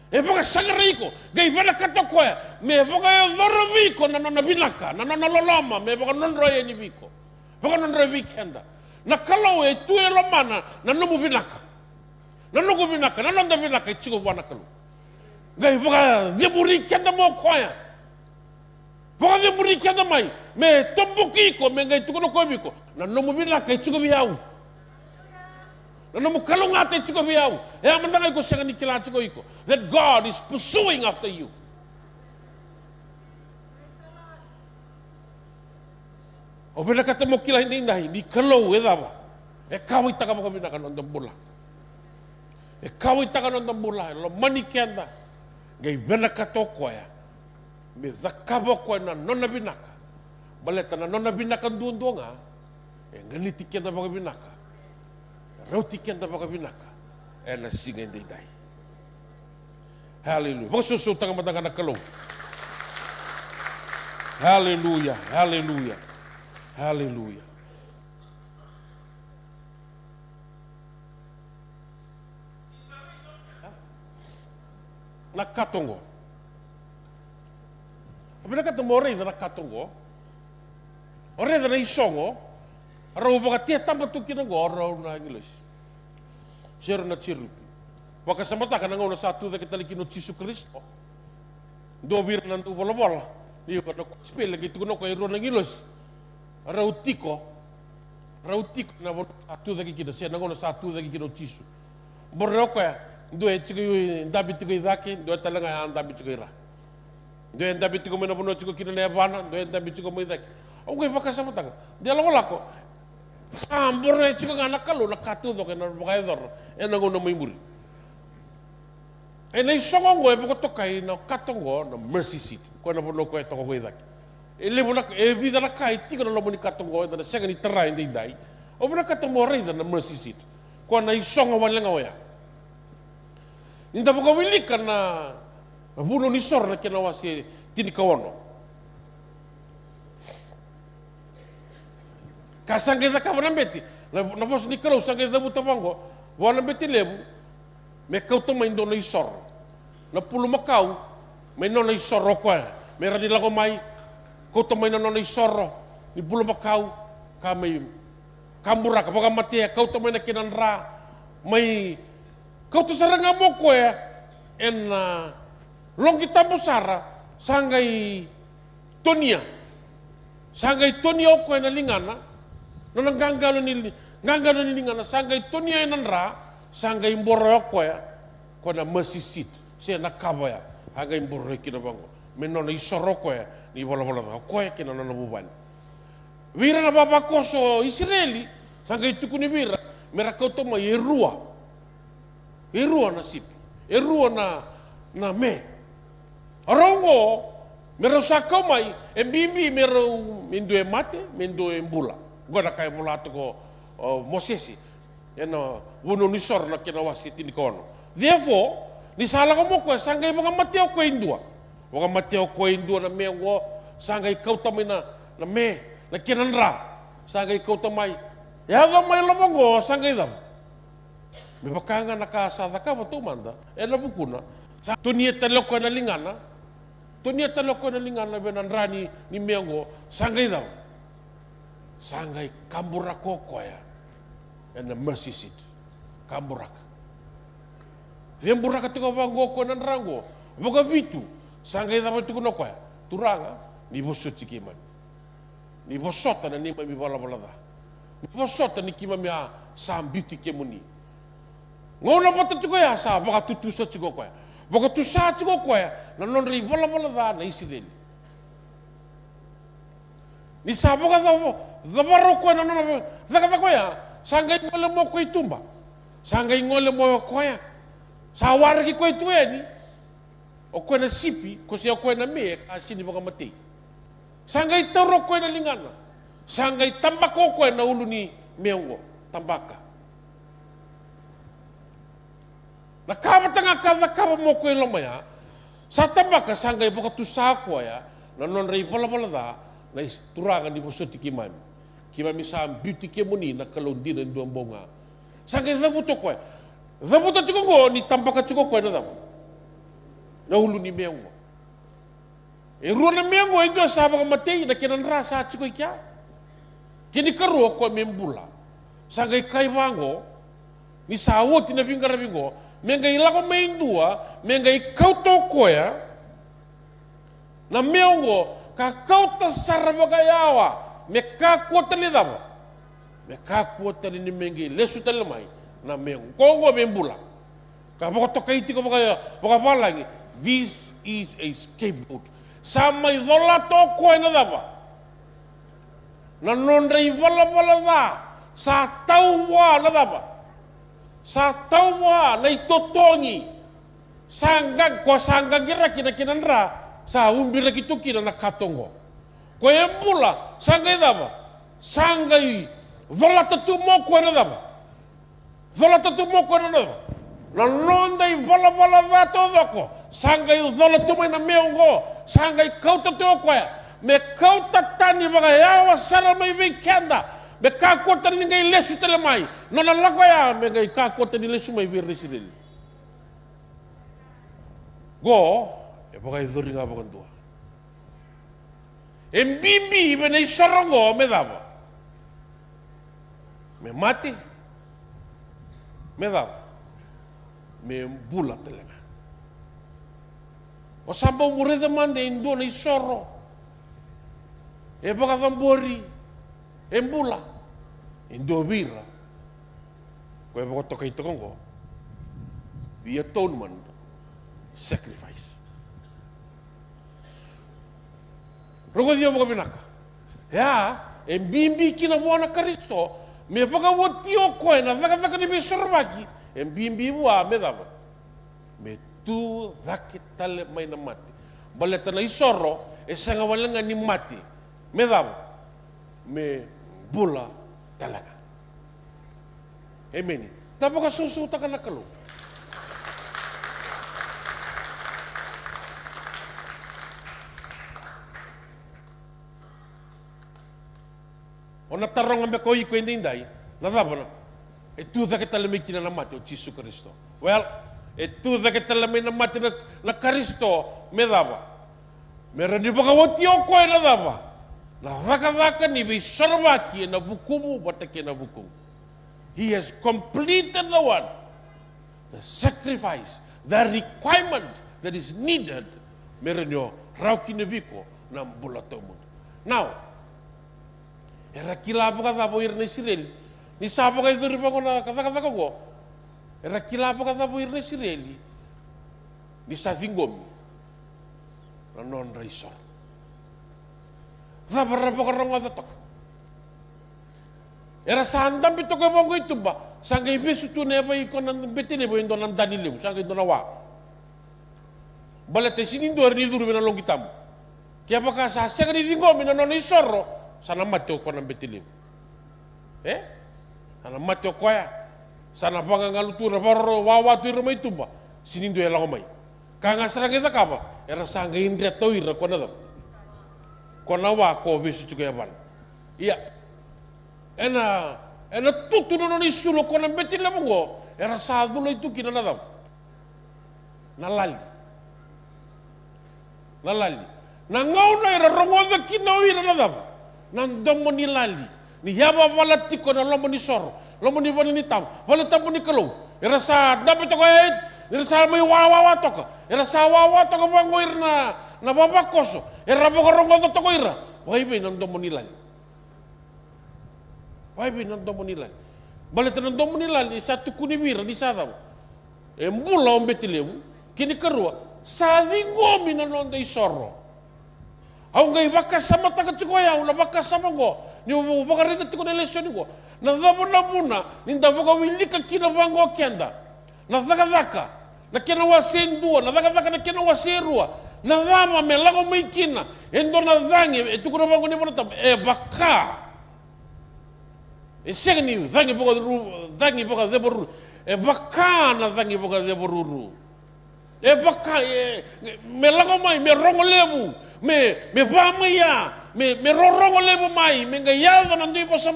Baka sangaray ko, gay bala kato ko me baka dorobi ko na binaka, na loloma, me baka nonroy ni biko, baka nonroy bikenda. Na kalau tu elomana, na numu binaka, na nugu binaka, na nonda binaka, chigo wana kalau. Gay baka demuri kenda mo ko baka demuri kenda mai, me tombuki ko, me gay tukono ko biko, na numu binaka, chigo biau. Nano mo kalungate chiko biyaw. Mandangay ko siya ni kila chiko iko. That God is pursuing after you. O bila kata mo kila hindi di kalau ba? Kawit taka mo kami nakanon ng bula. Kawit taka non ng bula. Lo manikyanda. Gay bila kato ko ya. Me zakabo ko na non na binaka. Baleta na non na binaka duon nga. Ganiti kenda mo kami binaka. Rauti kenda baka binaka na singa hindi dai. Hallelujah. Baka susutang matanga na kalong. Hallelujah. Hallelujah. Hallelujah. Nakatongo. Apabila kata mo rin na nakatongo, o rin na isongo, araw baka tiya tamba tu kinang araw na English. Sir na chirupi. Waka samata ka nang una sa atu da kita liki no Jesu Kristo. Do bir nan tu bola. Iyo ka no spell lagi tu no ko iro nang English. Araw tiko na bo atu da kita siya nang una sa atu da kita no Jesu. Borro ko do e tigo ndabi tigo idake do talanga ndabi tigo ira. Do e ndabi tigo mena bono tigo kina lebana do e ndabi tigo mo idake. Oke baka samata ka. Dia lako. Sambur na chiko nga nakalo nakatudo ka na bakaydor nangono may muri. Na isongo ngo bako to kay na katongo na mercy seat. Ko na bono ko ito ko idak. Lebo na vida na kay tigo na lomo ni katongo na siya ni tara hindi dai. O na katongo ray na mercy seat. Ko na isongo wala nga waya. Ninda bako wili ka na buno ni sor na kinawa si tinikawono. Kasang kita kawan beti, napos ni kalau sang kita buta bangko, wala beti lebu, me kau tu main dona isor, na pulu Macau, main dona isor rokwa, mera ni lako mai, kau tamai na nona isoro, ni bula makau, kami kambura ka baka matea, kau tamai na kinanra, mai kau tu saranga mo koe, en longi tambo sara, sangai tonia o koe na lingana, nona gangalo ni lingana, sangai tonia enanra, sangai mboro o koe, koe na mercy seat, se na kabaya, hagai mboro kina bango, menona isoro koe, ni bola-bola da koe kina nona buban. Wira na baba koso Israeli, sangai tuku ni wira, mera kau toma erua na sipi, erua na me. Arongo, mera sakau mai, bimbi mera mendo mate, mendo mbula. Gona kai bola to ko Mosesi. Ena wono ni sor na kina wasi tini kono. Therefore, ni sala ko mo ko sangai mga mateo ko indua. Mga mateo ko indua na me ngo sangai kau tamai na me na kinanra. Sangai kau tamai. Ya ga mai lomongo sangai dam. Me bakanga nakasada ka tu manda. Ena bukuna. Sa tunia taloko na lingana. Tunia taloko na lingana benanra ni mengo sangai dam. Sangai kambura koko ya. Ena mercy seat. Kamburaka. Vemburaka tiko bango ko nan rango. Boga vitu. Sangai dam tu kuno kwa. Turanga ni bosot sikiman. Ni bosota na ni mi bola da. Ni bosota ni kima mia sam beauty kemuni. Ngona bota tiko ya sa boga tutu so tiko kwa. Boga tu sa tiko kwa. Na non ri bola da na isideli. Ni sa boga da baro ko na non da ko ya. Sangai ngole mo ko itumba. Sangai ngole mo ko ya. Sa wara ki ko itu ni. O ko na sipi, ko sia ko na me asini boga mati. Sangai taro ko na lingana. Sangai tambako ko na ulu ni meongo, tambaka. Nakaba tanga ka mo ko lomaya. Sa tambaka sangai boga tu sa ko ya. Na non rei bola da na turanga di bosoti kimam. Kimam sam beauty kemuni na kalondina ndo mbonga. Sangai zabuto ko. Zabuto tiko go ni tambaka tiko ko na damo. Na ulu ni meongo. E rua na meongo indo sa boga matei na kinanra sa tiko ikya. Kini karu ko membula. Sangai kai wango ni sa woti na bingara bingo. Mengai lako meindua, mengai kauto koya. Na meongo ka kauta saraba kayawa. Me ka kuota ni dama. Me ka kuota ni mengai lesu telemai na meongo. Kongo membula. Ka boka toka iti ko boka balangi. This is a scapegoat. Sama idola to koya na dama. Na nondrei wala da. Sa tauwa na dama. Sa tauwa na itotongi. Sanggang gira kina kinanra. Sa umbira kitukina na katongo. Ko embula sangai daba. Sangai vola tatu mo ko na daba. Vola tatu mo ko na daba. Na nondai vola da todo ko. Sangai vola tu mai na meongo. Sangai kauta to ko ya. Me kauta tani baga yawa sara mai vikenda. Me ka kota ni ngai lesu telemai. Nona lako ya me ngai ka kota ni lesu mai virresidel. Go e baga idori nga baga ndua. Embimbi bene sorongo me dava. Me mate. Me dava. Me bula telenga. O samba mureda mande indo na isoro. E baga dambori. Embula. Indo bira. Ko e baga toka itokongo. The atonement. Sacrifice. Rogo dia mga binaka. Ya, embimbi kinabuana Kristo, me baga wotio ko na daga ni besorbaki, embimbi wa me dava. Me tu dakitale mai na mati. Baleta na isoro, esanga walanga ni mati. Me dava. Me bula talaga. Amen. Tapos susuta ka na kalo. O na tarong ambe ko iko indai na dava e tu da que talame kina na mate o Jesus Kristo. Well, e tu da que talame na mate na Kristo me dava. Mera ni bakawati o koe na dava. Na raka ni vi sarvaki na bukumu batake na bukumu. He has completed the one. The sacrifice, the requirement that is needed. Mera ni o rauki ne viko na mbula tau muna. Now, era kila baka davo irna Israel. Ni sabo ka iduri bango na kata ko. Era kila baka davo irna Israel. Ni sa thingomi. Na non raisor. Dava baka ronga datok. Era sandam pito ko bango itu ba. Sangga ibesu tu ne ba iko nan betine bo indo nan danilem. Sangga indo na wa. Balate sinindo ni duru bina longitam. Kaya baka sa siya ni thingomi na non raisor. Sana mateo ko nan betile. Sana mateo ko ya. Sana banga ngalutura baro wawa tu rumai tumba. Sinindo ya langomai. Kanga serang kita kapa? Era sangga indra toira ko na dam. Ko na wa ko besu juga ban. Iya. Ena tutu no ni sulo ko nan betile mongo. Era sadulo itu kina na dam. Nalali. Na ngau na era rongoza kina ira na dam. Nandomo ni lali ni yaba wala tiko na lomo ni soro lomo ni wala ni tam wala tamu ni kalau era sa dapat to kait era sa mai wawa toka era sa wawa toka bango irna na baba koso era bogorongo to ko ira wai be nandomo ni lali bale nandomo ni lali satu kuni bira di sadam embula ombetilemu kini kerua sa dingomi na non dei soro. Au ngai baka sama taka tikoya una baka sama go ni baka rita tiko na lesson go na muna ninda baka wilika kina bango kenda na daka na kena wasendua na daka na kena waserua na dama melago mikina endo na dangi etuko na bango ni bonata baka segni dangi baka deboru baka na dangi baka deboruru baka melago mai me rongo lebu me vamaya me rorongo lebo mai me ngayada na ndi bosa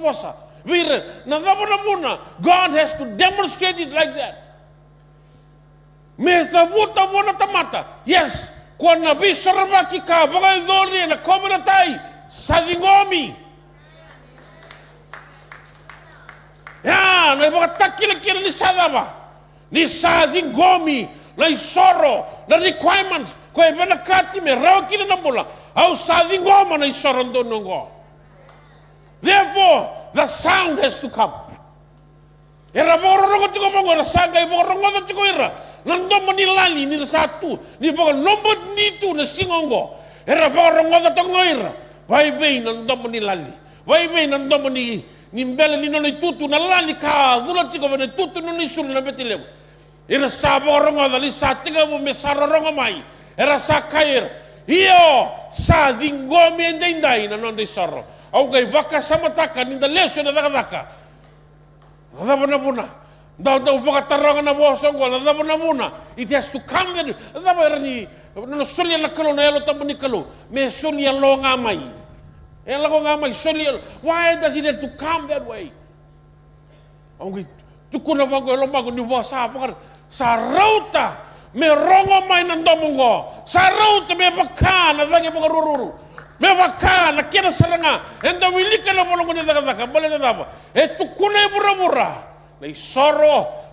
vire na muna God has to demonstrate it like that me tabuta bona tamata yes kwa nabi sarvaki ka bagai dori na komunatai sadingomi ya na baka takila kila ni sadaba ni sadingomi na isoro na requirements ko e vena kati me rao kile na bola au savi ngoma na isoro ndonongo. Therefore the sound has to come. Era borongo tiko bongo na sanga e borongo tiko ira nandomo ni lali ni satu ni bogo nombo ni tu na singongo era borongo tiko ira vai bei nandomo ni lali vai bei nandomo ni mbele ni no tutu na lali ka dulo tiko bene tutu no ni sul na betilem era saborongo dali satinga mo me sarorongo mai era sakair io sa dingomi endai na non dei sorro au gai baka samataka ninda leso na daka na buna da baka taronga na bosongo na buna it has to come then da era ni no solia la kalo na elo tamuni kalo me solia lo ngamai ela go ngamai solia why does it have to come that way au gai tukuna bago lo bago ni bosa apa sa rauta me rongo mai na ndomungo sarauta me bakana dangi bagaruru me bakana kena saranga enda wilika na bolongo ni daga bale daba tukuna bura na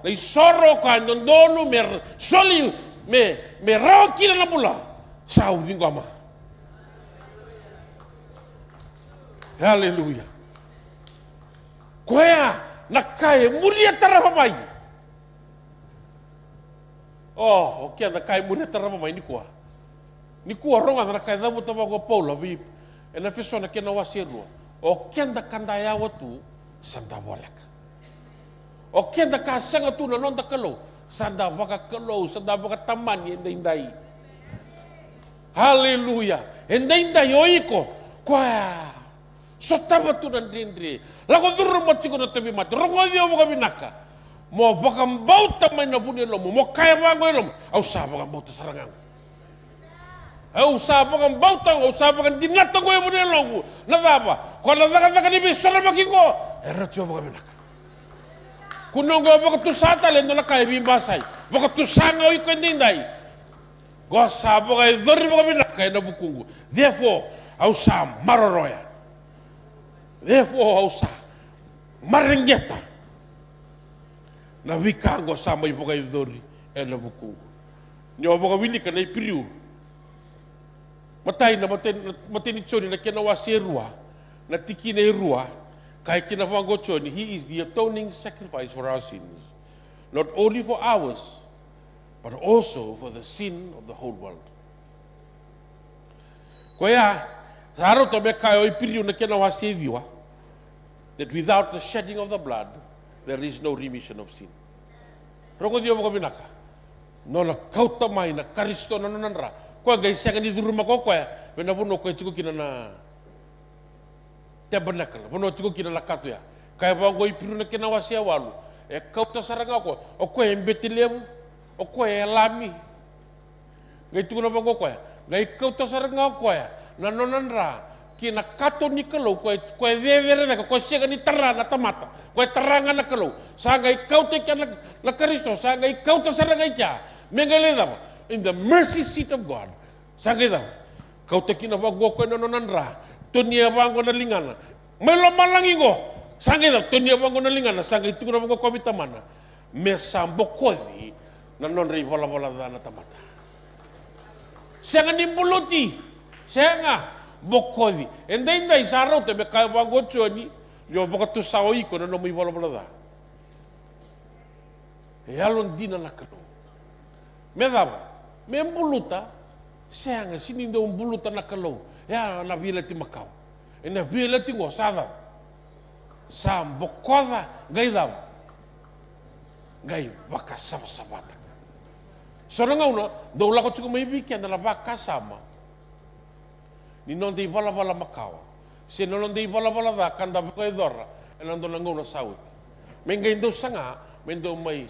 isoro ka ndonu me soli me roki na bula saudi ngoma haleluya koya nakai mulia tarapa mai oke anda kai mulia tarapa mai ni kuwa ronga na kai dabu taba go Paula vi ena fesona kena wasiru oke anda kandaya watu sanda bolak oke anda kasanga tu na nonda kalau sanda baka taman indai haleluya indai oiko kwa sotaba tu dan rindri lago duru machiko na tabi mat rongo dio boka binaka mo baka mbauta mai na bune lomo mo kaya bango lomo au sa baka mbauta sarangang au sa baka mbauta au sa baka dinata go bune lomo na daba ko na daga ni bisara bakiko era cho boka binaka kunongo boka tu sata lendo na kaya bimbasai boka tu sanga oi ko ndindai go sa boka dori boka binaka binaka e na bukungu. Therefore, au sa maroroya. Therefore, au sa marengeta. Na wikango sa mai boka idori e na bukungu. Nyo boka winika na ipiriu. Matai na mateni choni na kena wasi rua. Na tiki na rua. Kai kina wango choni. He is the atoning sacrifice for our sins. Not only for ours, but also for the sin of the whole world. Koea, haro to me kai oi piriu na kena wasi viwa. That without the shedding of the blood, there is no remission of sin. Rongo dio mo binaka. No na kauta mai na karisto na nanra. Ko gai sanga ni duruma ko ko pena buno ko chiku kina na tabernacle. Buno chiku kina la katuya. Kai bango ipiru na kina wasia walu. E kauta saranga ko. O ko e Bethlehem, o ko e Lami. Gai tu na bango ko. Gai kauta saranga ko na nonanra kina kato ni kalau ko e vevere da ko sega ni tarra na tamata. Ko taranga na kalau. Sanga i kauta kina la Kristo, sanga i kauta saranga ia. Mengale da. In the mercy seat of God. Sangida. Kau tekina bago ko no nanra. Tunia bango na lingana. Melo malangingo. Sangida tunia bango na lingana. Sangida tu na bango ko bitamana. Mesambo kodi na nonri bola na tamata. Sanga nimbuluti. Sanga bokodi. Endai sarau te me kai bango choni. Yo boka tu saoi ko no mo bola da. E alon dina na kano. Medava. Membuluta, sanga sini ndo buluta na kalau. Ya na vila ti Macau. E na vila ti ngosada. Sa bokoda gaidam. Gai baka sabata. Soranga una, do la ko mai biki na baka sama. Ni non dei bala Macau. Se non dei bala da kanda ko edora, e non do ngona sauti. Menga indo sanga, mendo mai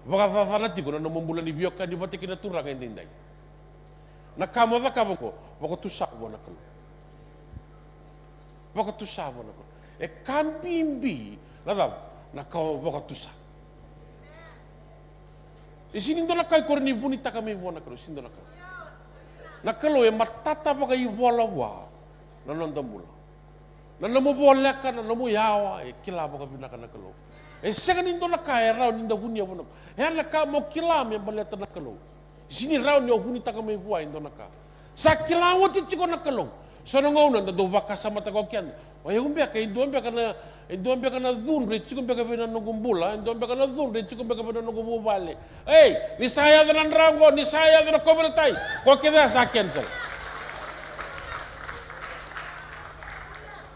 baka fanatiko na mumbula ni bioka di bate kina turanga indindai. Na kamo da kamo ko, baka tu sabo na kalo. Baka tu sabo na kalo. E kampimbi, na kamo baka tu sabo. E sinindo na kai korni bonita kami bona kalo, sinindo na kalo. Na kalo e matata baka i bola wa, na nondambula. Na namu bola ka na namu yawa e kila baka binaka na kalo. E sega nindo na kaya rao ninda hunia bono. E ana ka mo kila me baleta na kalau. Sini rao ni huni taka me buai indo na ka. Sa kila wati chiko na kalau. So na ngona na do baka sama ta ko kian. O ye umbia ka indo umbia ka na dhunre chiko umbia ka bena ngumbula, indo umbia ka na dhunre chiko umbia ka bena ngubale. Hey, ni saya dan rango, ni saya dan kobertai. Ko keda sa cancel.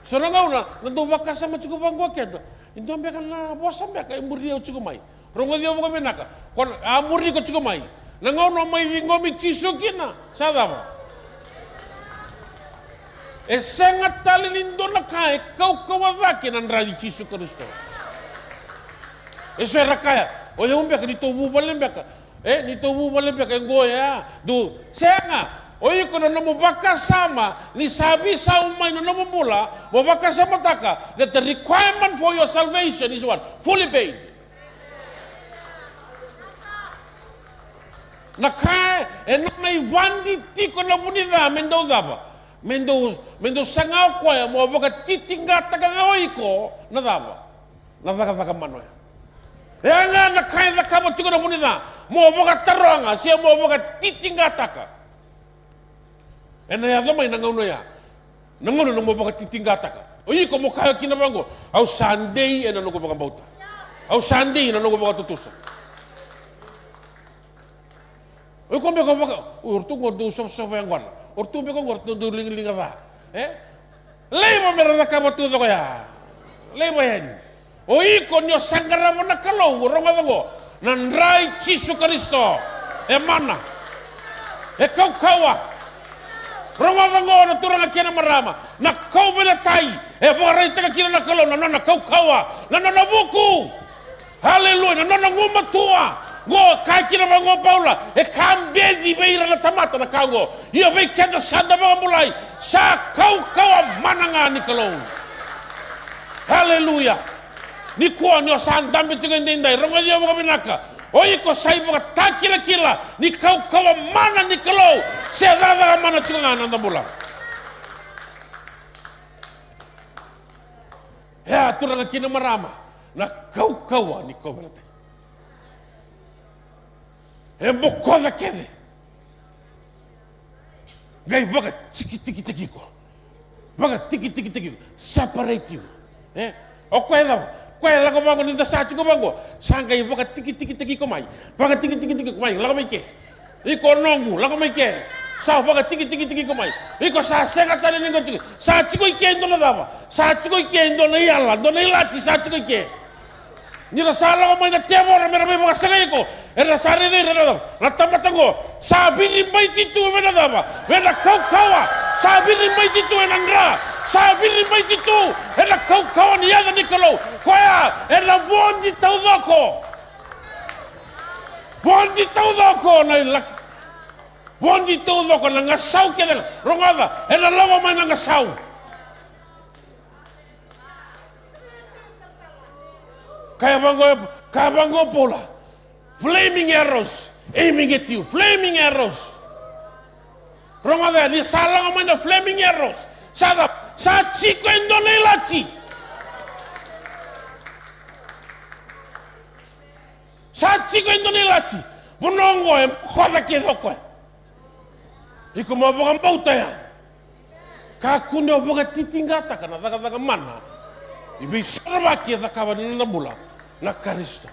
So na ngona na do baka sama chiko bangwa kian. Indo ambia kana bosa ambia ka muri o chico mai. Rongo dio mo benaka. Kon amuri ko chico mai. Nangau no mai ngomi chiso kina. Sadama. E sangat tali lindo na kai kau kawaki nan radi chiso Kristo. E so era kaya. O ye umbia ka ni to bubale ambia ka. Ni to bubale ambia ka ngoya. Du senga. Oye ko na mo baka sama ni sabi sa umay no mo bula mo baka sama taka that the requirement for your salvation is what? Fully paid. Nakai no may wandi tiko na bunida mendo daba. Mendo sangao ko mo baka titinga taka ngoi ko na daba. Na baka manoya. Nga nakai na kamo tiko na bunida mo baka taronga siya mo baka titinga taka. Ena ya dama ina ngauno ya. Nangono no mo baka titingata ka. Oyi ko mo kaya kinabango. Au Sunday ena no ko baka bauta. Au Sunday ena no ko baka tutusa. Oyi ko baka urtu ngordo so yang gwan. Urtu baka ngordo ling ba. Lei mo merda ka batu ko ya. Lei mo yan. Oyi ko nyo sangara mo na kalo ronga ngo. Nanrai Yesu Kristo. E mana. E kau kawa. Rongo na turanga kina marama na kau bela tai e borai taka kina na kalau na kau kawa na buku haleluya na nguma tua go kai kina ngo Paula e kambedi beira na tamata na kango ia be kenda sanda ba mulai sa kau kawa mananga ni kalau haleluya ni ko nyo sanda be tinga ndai rongo dia mo binaka Oi ko sai boka takila kila ni kau kawa mana ni kalau Se dada mana chiko ngana ndambula. Ya turanga kina marama na kau ni kau berate. Bokoda kede. Gai baga tiki ko. Baga tiki ko. Separate you. O koe lago bango ni dasa chiko bango. Sanggai baga tiki ko mai. Baga tiki ko mai lago mai ke. Iko nongu lago mai ke. Sa baga tiki ko mai. Iko sa senga tali ningo tiki. Sa chiko ike ndo na dava. Sa chiko ike ndo na yala, ndo na ilati sa chiko ike. Nira sa lago mai na temo na mera mai baga senga iko. Era sare de rada na tamatango sabiri mai titu mena dava mena kau sabiri mai titu enangra sabiri mai titu ena kau ni ada nikolo koya ena bondi taudoko na ilak bondi taudoko na ngasau ke rongada ena logo mai na ngasau kaya bango pola. Flaming arrows aiming at you. Flaming arrows. Wrong there. Ni salang mo na flaming arrows. Sa chiko indonelachi. Sa chiko indonelachi. Bunongo khoda ke doko. Iko mo boga mbauta ya. Ka kuno boga titingata kana daga mana. Ibi sorba ke dakawa ni ndambula na Kristo.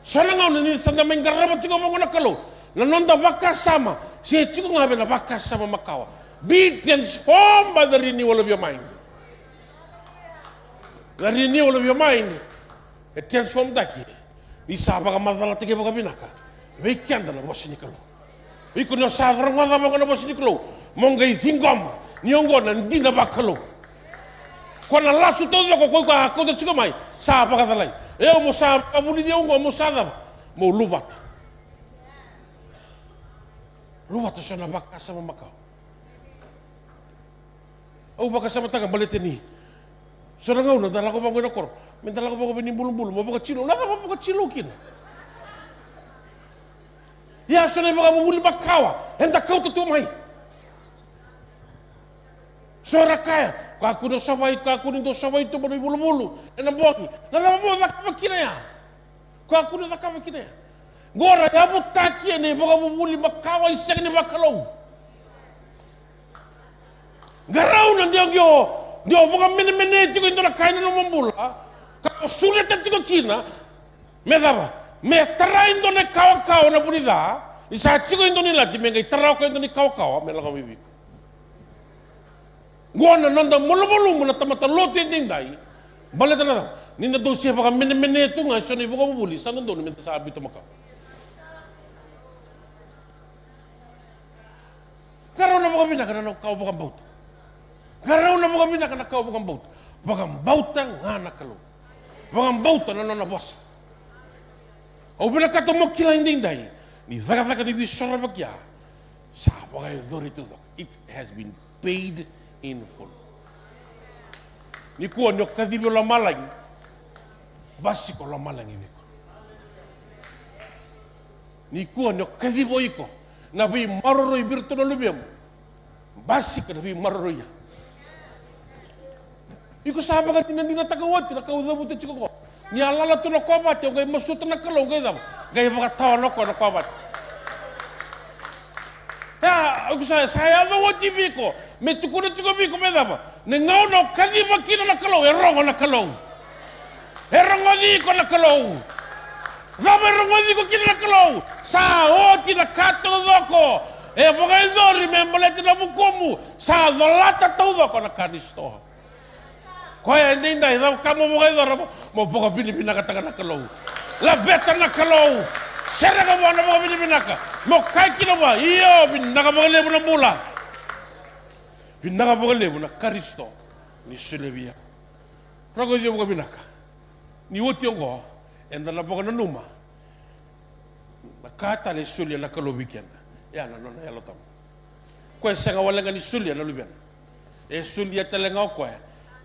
Soalnya ngau ni sanda menggarama chiko mongo na kalau na nonda bakasama si chiko ngabe na bakasama makawa be transformed by the renewal of your mind. The renewal of your mind it transform daki isa baka madala tege baka binaka be kyanda na bosi ni kalau iko no sa ronga na mongo na bosi ni kalau monga ithingoma nyongo na ndina bakalo kona lasu todo ko ko chiko mai sa baka dalai eu mo sa abuli dia mo sada mo lubat sana baka sama makau au baka sama taga balete ni sana ngau na dala ko bango na kor mentala ko bango ni bulu-bulu mo baka chilo na ko baka chilo kin ya sana baka buli makawa henda kau tu mai sora kaya kaku do sawai tu bani bulu-bulu ena boki na mo zakama kina ya kaku do zakama kina ya gora ya butaki ne boga buli makawa iseng ni makalong garau na dio boga mene tiko indora kaina no mambula ka sule tiko kina me dava me tra indone kawa na bunida isa tiko indone lati me ngai tra ko indone kawa me laga bibi Gona nanda mulu muna tamata lote dindai baleta na ninda dosia baka mene tu ngai soni boga buli sana do ni sabi to maka Garau na boga bina kana kau boga baut Garau na boga bina kana kau boga baut boga bauta ngana kalau boga bauta na nona bosa au bina kato mo kila dindai ni vaga ni bisora bakia sa boga doritu it has been paid in full. Ni kuo nyo kadibio la malang basi ko la malang ini ko. Ni kuo nyo kadibo iko na bi maroro ibirto na lubiam basi ka na bi maroro ya. Iko saba ka tinandina tagawati na kaudabu te chiko ko. Ni alala tu na kobat yo gay masut na kalo gay dam gay baka tawa no ko na kobat. Ya, aku saya ada wajib biko. Metukuna juga biko medaba. Nengau no kadi makina na kalau erongo na kalau. Erongo di ko na kalau. Dame erongo di ko kina na kalau. Sa oti na kato doko. Boga ido remember na bukomu. Sa dolata todo ko na Kristo. Koya hindi ida kamu boga ido mo boga binibina kataga na kalau. La beta na kalau. Sera ka mo na mo binibinaka. Mo kai kina ba iyo binaka mo lebu na bula. Binaka mo lebu na Kristo ni Silvia. Rago dio mo binaka. Ni woti ngo enda na boga na numa. Nakata le Sulia na kalo weekend. Ya na ya lotam. Ko senga wala nga ni Sulia na lubian. Sulia telenga ko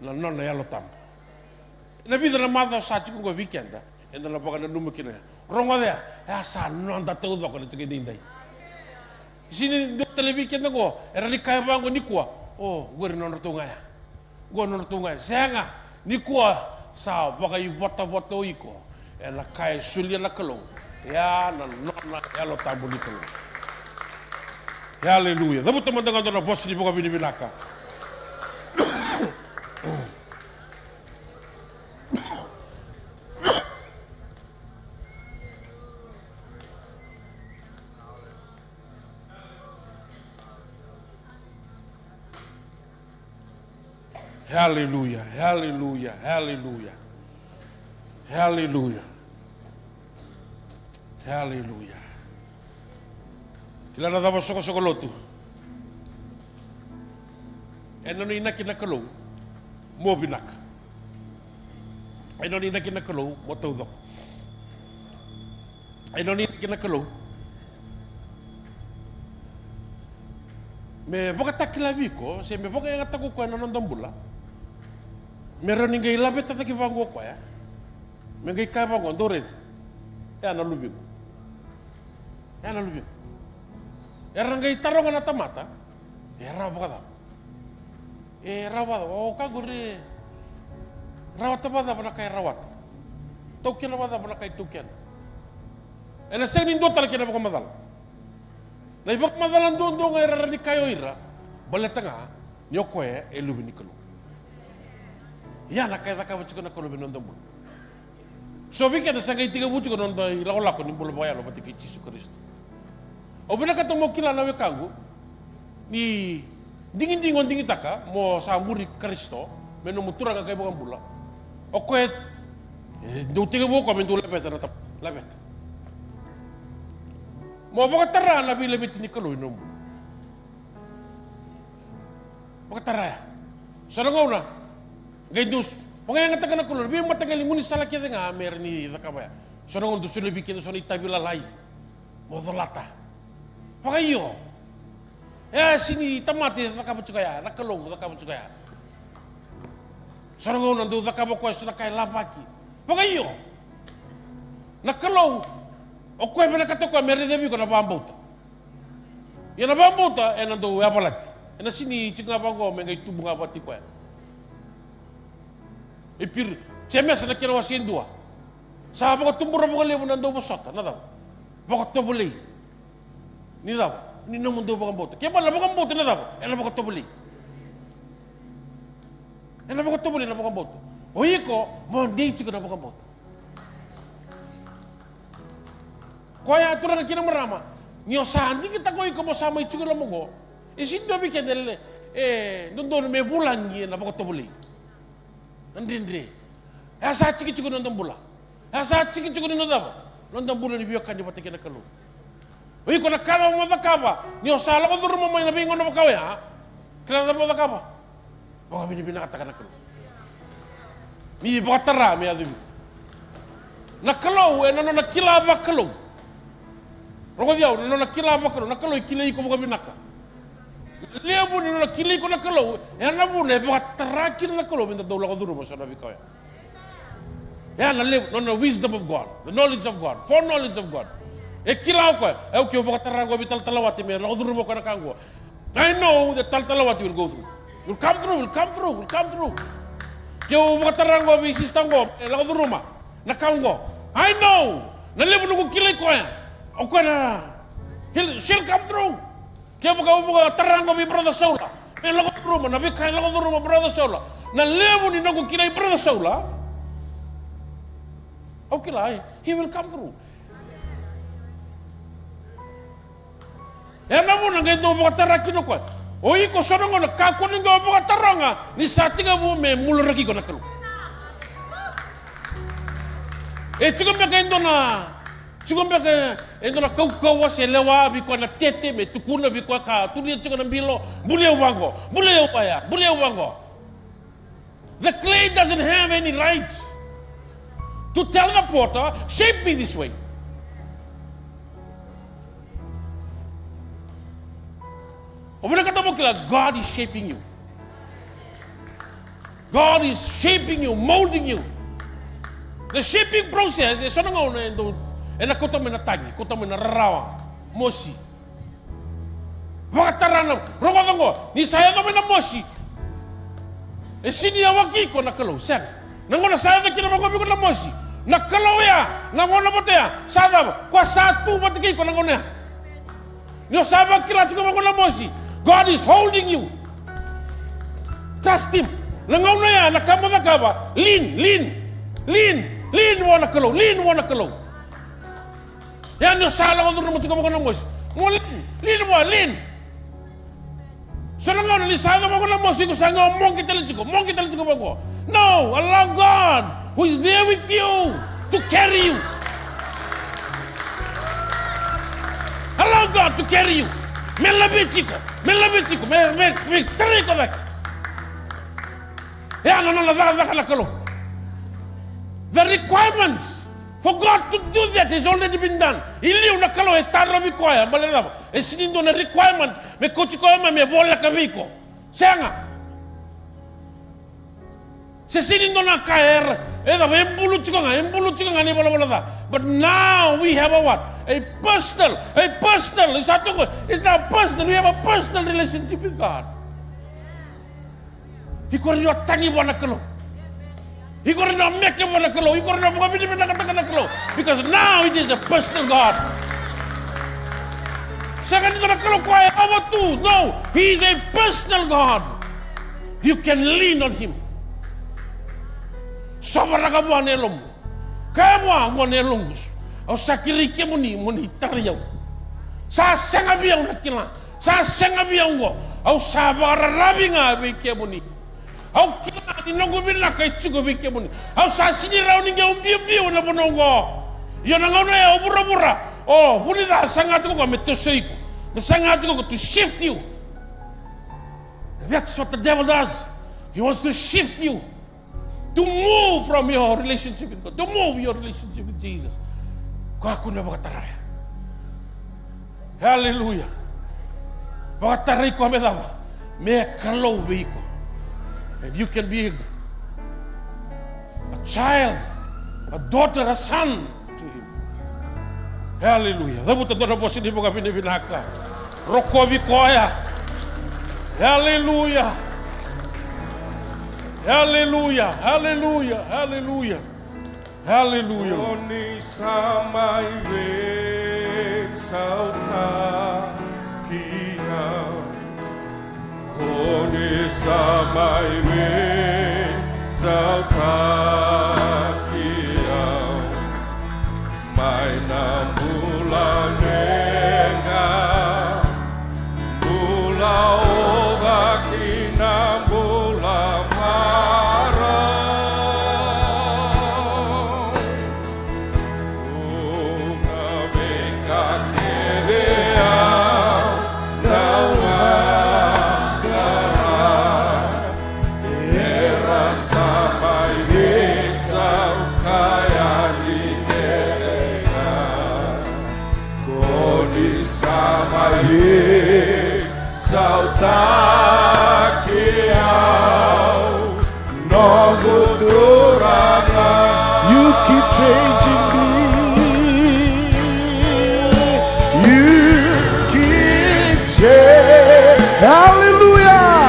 na ya lotam. Na vida na mada sa ti ko weekend. Enda na boga na numa kina. Rongo dea, sa non da todo ko te dindai. Sini do television ngo, era ni kaya bango ni kuwa. Oh, gue non tungaya. Gue non tungaya. Senga ni kuwa sa baka i bota iko. Ela kaya sulia na kalo. Ya na nona ya lo tabuli kalo. Haleluya. Dapat teman-teman na bos di buka bini-binaka. Haleluya, haleluya, haleluya. Haleluya. Haleluya. Kila na dapat soko lotu. Eno ni nakalo mo binak. Eno ni nakalo mo todo. Eno ni nakalo me boka takila biko, se me boka yang taku ko eno ndombula. Meron ninguém lá beta que vango ko ya. Me ngai ka vango ndore. Ya na lubi. Ya na lubi. Era ngai taronga na tamata. Era boka. Rawat o kagure. Rawat bada bana kai rawat. Token bada bana kai token. Ena sengin do tal kena boka madal. Na ibak madalan do ngai era ni kayo ira. Baletanga nyokoe e lubi nikolo. Ya na kaya ka bucu na kolo binondong bu. So bika na sangay tiga bucu ko nondo ilako ni bolo baya lo pati kay Jesus Kristo. O bina ka mo kila na wekangu ni dingin taka mo sa muri Kristo meno mutura ka kay bukang bula. O kwet do tiga bu ko mendo lepet na tap lepet. Mo baka tara na bilebit ni kalo inombu. Baka tara. So na Gaidus, pangayang ngatakan na kulor, biyang matagal muni salah kita nga, meron ni Zakabaya. So nang dusun lebih kita so ni tabilalay, modolata. Pakayo, sini tamati Zakabaya, nakalong Zakabaya. So nang nandu Zakabaya so nakay labaki. Pakayo, nakalong, o kwe ba nakatoko, meron debi ko na bambauta. Yan na bambauta, nandu yabalati. Na sini chinga bango, may tubong abati ko yan. Ipir, cemes na kira wasin dua. Sa baka tumbura mo kalimu nando bosota, na daw. Baka tobuli. Ni daw, ni naman do baka bote. Kaya pala baka bote na daw, ela baka tobuli. Ela baka tobuli na baka bote. O iko, mo date ko na baka bote. Kaya atura ka kinamarama, niyo sandi kita ko iko mo sama itsugo mo go. Isindo bi kedel nando me bulan na baka tobuli. Nandindri. Asa chiki chugo nondong bula. Asa chiki chugo nondong. Nondong bula ni biyokan di patike na kalu. Oi ko nakala mo zakaba. Ni osala ko duro mo may nabingon na makawe ha. Kala mo zakaba. Baka binibina kata na kalu. Ni bakatara mi adu. Nakalo nano nakilaba kalu. Rogo diaw nano nakilaba kalu. Nakalo ikilay ko baka binaka. Lebu ni na kili ko na kalo, na bune baka tarakir na kalo minta daw ko duro mo sa nabi ko. Na lebu no wisdom of God, the knowledge of God, foreknowledge of God. Kilaw ko, okay baka tarago bital talawati me ko duro mo ko na kango. I know that talawati will go through. Will come through. Kyo baka tarago bi sistang ko, ko duro ma. Na kango. I know. Na lebu no kilay ko ya. Okay na. She'll come through. Kaya buka terang kami brother Saula. Lago rumah, nabi kain lago rumah brother Saula. Na lebu ni nago kinai brother Saula. Okay lah, he will come through. Namun nang ito buka terang kino ko. O iko sonong na kako ni go buka teranga ni satinga bu me muluraki ko nakalo. Cukup mereka itu Cukup mereka itu kau wasi lewa biko na tete me tukuna biko ka tulia cukup na bilo boleh wango. The clay doesn't have any rights to tell the potter, shape me this way. Obana kata mo kila, God is shaping you. God is shaping you, molding you. The shaping process is sonong na ito. Kota mo na tagi, kota mo na rarawang, mosi. Wakatarana, rongo, ni saya no mena mosi. E sini awaki ko na kalau, sen. Nangona saya na kina magobi ko na mosi. Na kalau ya, nangona botea, sada, kwa satu matiki ko nangona. Nyo saba kila tiko magona mosi. God is holding you. Trust him. Nangona ya, nakama nakaba. Lean wana kalau. Ya nyo sala ko duro mo tiko magona mosi. Mo lean. So nangona ni sala magona mosi ko sanga monki talitiko bago. No, allow God who is there with you to carry you. Allow God to carry you. Me labitiko, me tariko dak. Ya no la kalo. The requirements for God to do that has already been done. Ili una kalo e tarra vikoya, balera. E sinindo na requirement me kochiko me bola kaviko. Senga. Se sinindo na kaer, eda embulu chiko nga ni bola da. But now we have a what? A personal, it's not personal, we have a personal relationship with God. Hikori no tangi wana kalo. Hikori no meke wana kalo. Hikori no mabini menakataka kalo. Because now it is a personal God. Second ito na kalo kwa awa tu. No, He is a personal God. You can lean on Him. Sobra ka mo anelom. Kaya mo anelom. O sakirike mo ni tariyaw. Sa sengabiyaw na kila. Sa sengabiyaw ngo. O sabararabi nga bike mo ni. O kila ni nangubin na kay tsugo bike mo ni. O sa siniraw ni nga umbiyo na bonongo. Yan ang ano ya obura-bura. O bunida sangat ko metosay ko. Sangat ko to shift you. That's what the devil does. He wants to shift you. To move from your relationship with God. To move your relationship with Jesus. Kako na makataray. Hallelujah. Makataray ko amedaba. May kalaw ko. And you can be a child, a daughter, a son to Him. Hallelujah. Dabutan na po sini po kami ni Vinaka. Rokovi koya. Hallelujah. Hallelujah. Hallelujah. Hallelujah. Hallelujah. Koni samai ve sauta kia. Koni samai ve sauta kia. Mai nambula nenga. Mula oga kinambula mara. You keep changing me. You keep changing. Hallelujah.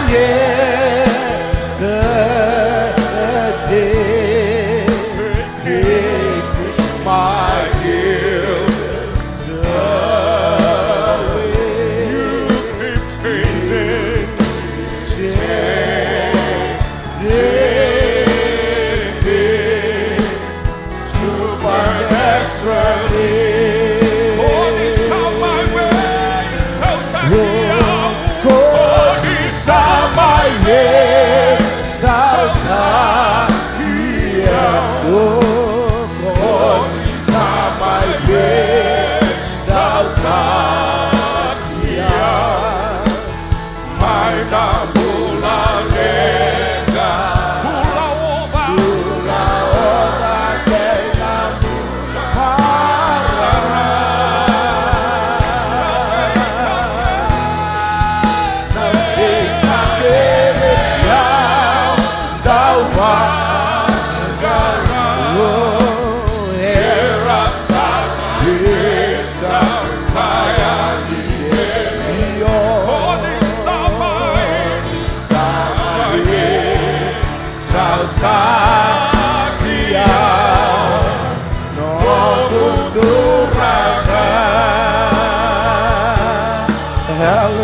Yeah.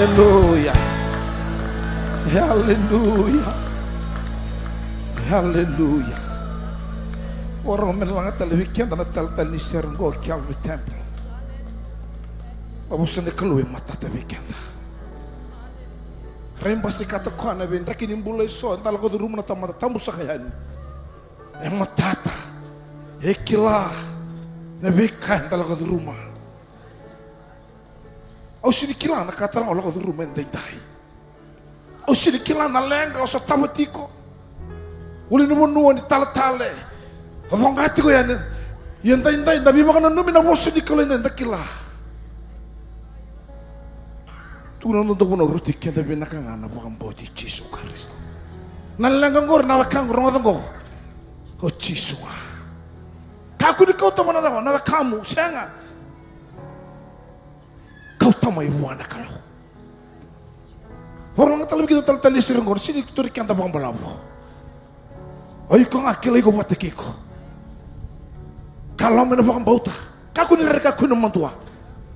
Hallelujah. Hallelujah. Hallelujah. Orang menelangat television dan tel nisir go Calvary Temple. Abu sene keluar mata television. Remba si kata kau na ben rakin imbulai so entah lagu rumah tamar tamu sakayan. Yang matata, ekilah, nabikan entah lagu rumah. Au sini kila na kata lang lagu rumah endai. Au sini kila na lenga o so tamatiko. Uli numu ni tala-tale. Kau ngati ko yan. Yan tay nabi makan numi na wosi di kalau ini kila. Tunan untuk puno roti kenda binakang bukan bodi Yesus Kristus. Nalengang gor nawakang rongodong go. Oh Yesus. Kaku di kau tahu mana nawakamu senga. Kau tahu ibu anak kalau. Orang nggak kita tali sirengor sini turikan tabang balabu. Ayo kau ngakil ego buat tekiko. Kalau menafkan bauta, kaku ni reka kuno mantua.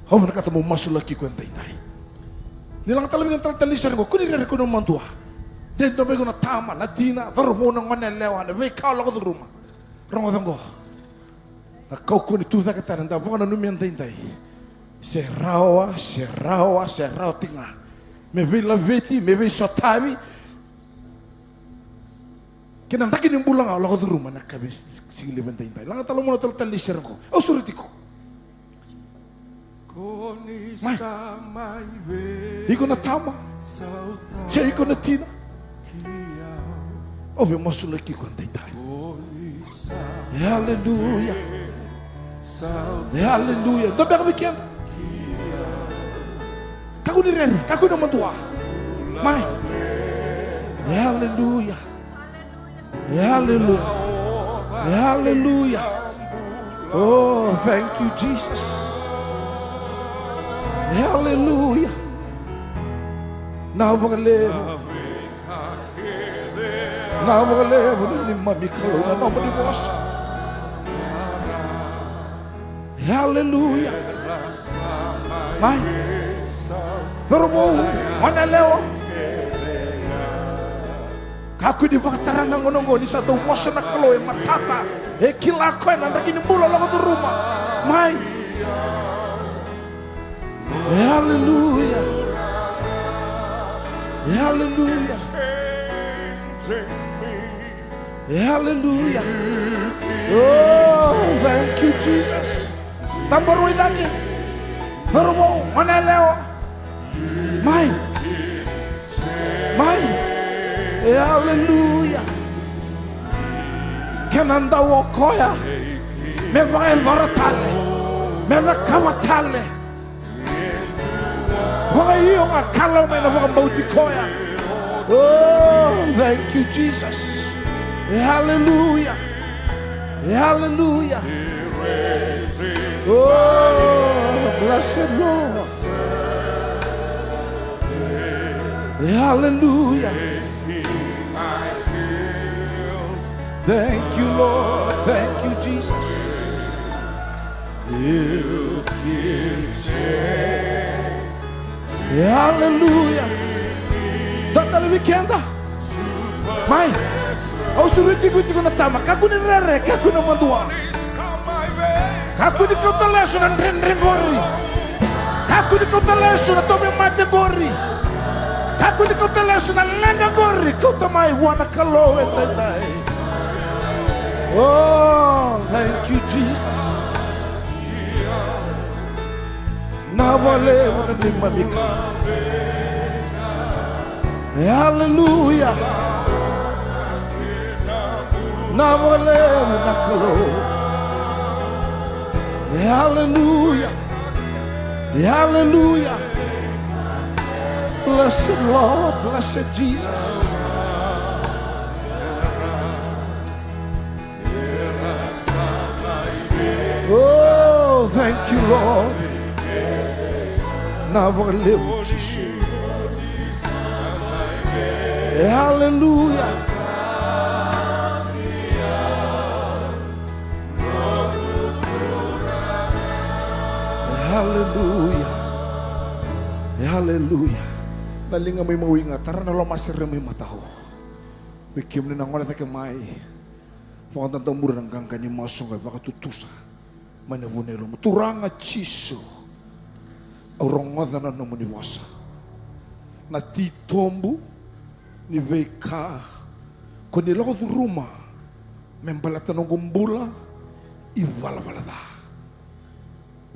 Kau mereka temu masuk lagi kau entai. Nilang tali kita tali sirengor kau ni reka kuno mantua. Dan dobe guna taman, natina, terhubung dengan lewan, mereka lalu ke rumah. Orang tunggu. Kau kau ni tu tak kata nanti, bukan numi entai. Serawa tinggal. Me vei laveti, me vei sotavi. Kena tak kini bulang Allah ke rumah nak habis singli bentai. Langat talu mau talu tali serko. Oh suritiko. Mai. Iko na tama. Saya iko na tina. Oh we masuk lagi ko bentai. Hallelujah. Hallelujah. Dobe kami kian. Kaku ni ren, kaku na mantua. Mai. Hallelujah. Hallelujah. Hallelujah. Oh, thank you Jesus. Hallelujah. Nawagalebo ni mamikalo na naman ni boss. Hallelujah. Mai. Terbo, mana leo? Kaku di faktaran nongo ni satu wasan nakalo yang matata. Kilako yang nanti kini mula lagu tu rumah. Mai. Hallelujah. Hallelujah. Hallelujah. Oh, thank you Jesus. Tambah ruid lagi. Terbo, mana leo? Mai. Hallelujah. Kenanda wokoya. Me vai varatale. Me va kamatale. Vai yo akalo me na vambauti koya. Oh, thank you Jesus. Hallelujah. Hallelujah. Oh, blessed Lord. Hallelujah. Thank you, Lord. Thank you, Jesus. Hallelujah. Danta weekend. Mai. Au suruh tiku na tama. Kaku ni rere, kaku na mandua. Kaku ni kau telesu na ren gori. Kaku ni kau telesu na tomi mate gori. Kaku ni kau telesu na lenga gori. Kau tamai wana kalau entai. Oh, thank you, Jesus. Nawale wana ni mamika. Hallelujah. Nawale wana kalo. Hallelujah. Hallelujah. Blessed Lord, blessed Jesus. Oh, thank you, Lord. Now we're going to live with you. Hallelujah. Hallelujah. Hallelujah. Nalinga may mawinga, tara na lomasir na may mataho. Wikim ni nang wala tayo mai. Fakang tanda mura ng gangga ni masong ay baka tutusa. Manabunelo mo. Turanga chiso. Aurongod na naman ni wasa. Na titombo ni veka. Kung nilakot rumah. Membalat na nung gumbula. Iwala-wala da.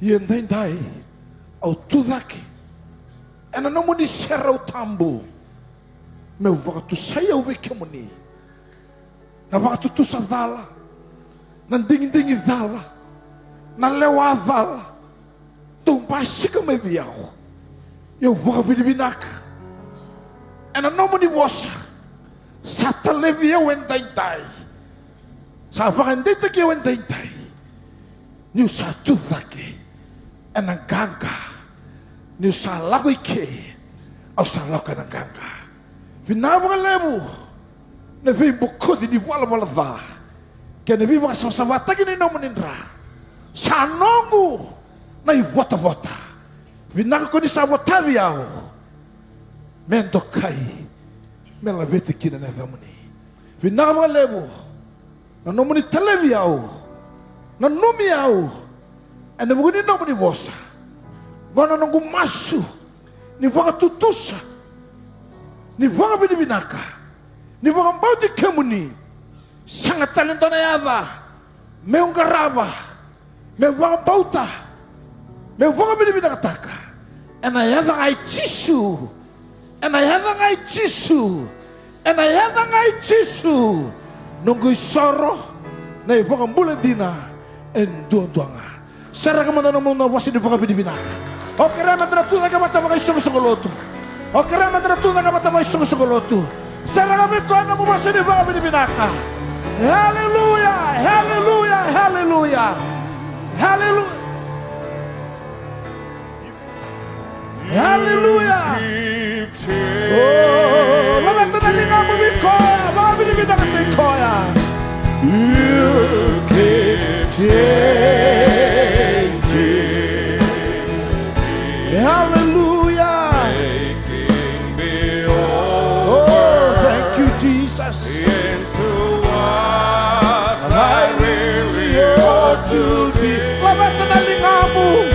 Yan day. Au tudaki. Ano naman ni seraw tambo. Meu baka tu sayaw veka mo ni. Na baka tu sa dala. Nandingin-dingin dala. Nalewa dala. Tumpay sika may biyaw. Yung baka binibinaka. Ano naman ni wasa. Sa talevya wentay-tay. Sa baka hindi taki wentay-tay. Niyo sa tudaki. Anang gangga. Niyo sa lagoy ke. O sa lagoy ng gangga. Pinabang lebu. Na vem bukod ni wala da. Kaya na vem sama-sama tagi na inomunin ra. Sa nongo na iwata-wata. Vinaka ko ni sa wataviyaw. Mendo kai. Melavete kina na damuni. Vinaka mga lebo. Na nomuni televiyaw. Na numiyaw. Ano mo ni nomuni vosa. Gana nang gumasu. Ni waka tutusa. Ni waka binibinaka. Ni waka bauti kemuni. Sangat talento na yava. Meong garaba. Me waka bauta. Me waka binibinakataka. And I have ay chisu. And I have ay chisu. And I have ay chisu. Nunggu soro. Na waka buladina. And duang-duanga. Sarang ka man na wasi ni waka binibinaka. O karaman na tulang ka mata mga isong-isong-loto. O karaman na tulang ka mata mga isong-isong-loto. Sarang kami ko na mumasa ni waka binibinaka. Hallelujah! Hallelujah! Hallelujah! Hallelujah! Hallelujah! Oh, lamat na nalinga mo bikoya. Mga binibinaka bikoya. You keep changing. Hallelujah! Making me Oh, thank you, Jesus. into what I really ought to be. Lamat na nalinga mo.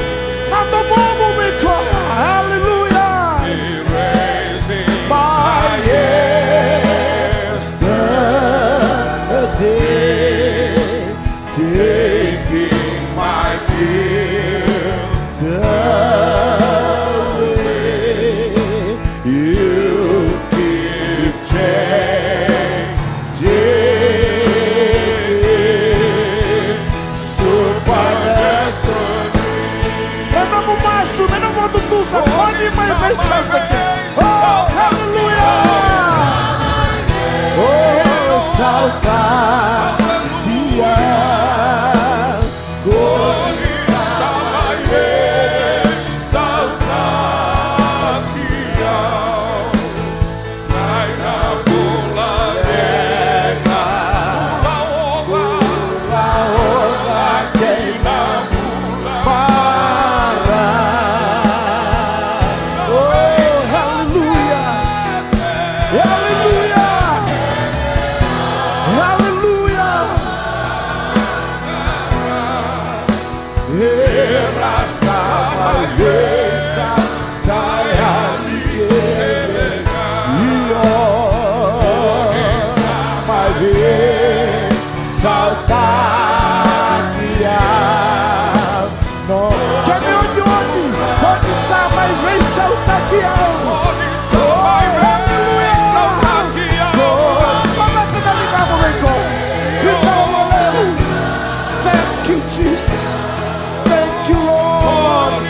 Nando mo bikoya. Hallelujah! Erasing My yesterday, taking my guilt away. You keep changing. Supernatural. Mena mo maso, mena mo tutusa. Only my best Oh, hallelujah! Oh, salva dia. Thank you, Jesus. Thank you, Lord.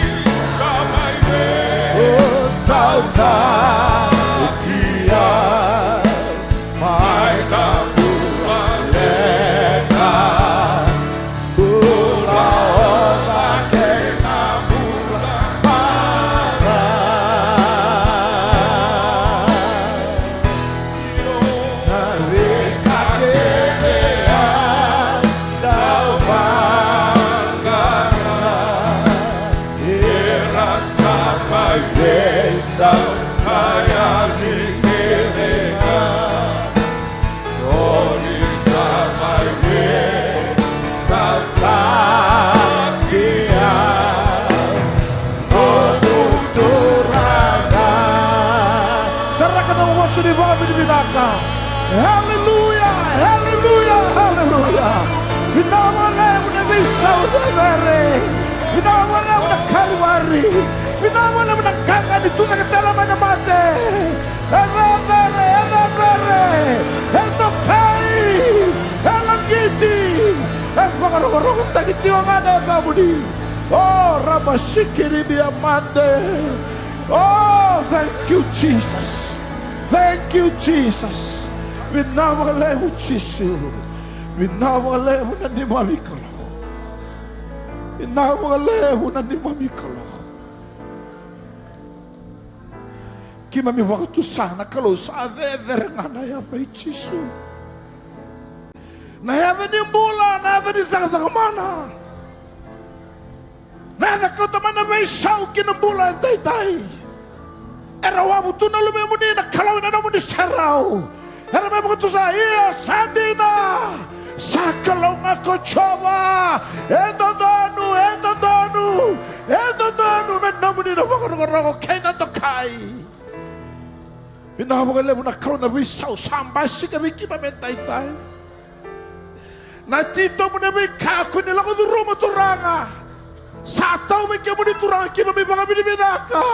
Haleluya, haleluya, haleluya. Binawala una bisa udare. Binawala una kalwari. Binawala una kanga di tuna ketala mana mate. Eradare, eradare. Endokai. Elangiti. Makarong takiti wangana kabudi. Oh, Ramashikiri biamande. Oh, thank you, Jesus. Thank you, Jesus. Binawalewu Jesu. Binawalewu na ni mamikalo. Binawalewu na ni mamikalo. Kima mi waktu sana kalau saadher ngana ya fai Jesu. Na ya ni mbula na ya ni zaka mana. Na ya kau tamana fai sau kinambula tai. Era wabu tu na lume muni na kalau na muni serau. Era me begitu saya sadina. Sakalau ngako coba. Endodonu men namuni na wakaro kena tokai. Ina wakale muna kalau na visau sampai sika wiki pamentai tai. Na tito muna wika aku ni lagu rumah turanga. Satau wiki muni turanga kima mi baka binaka.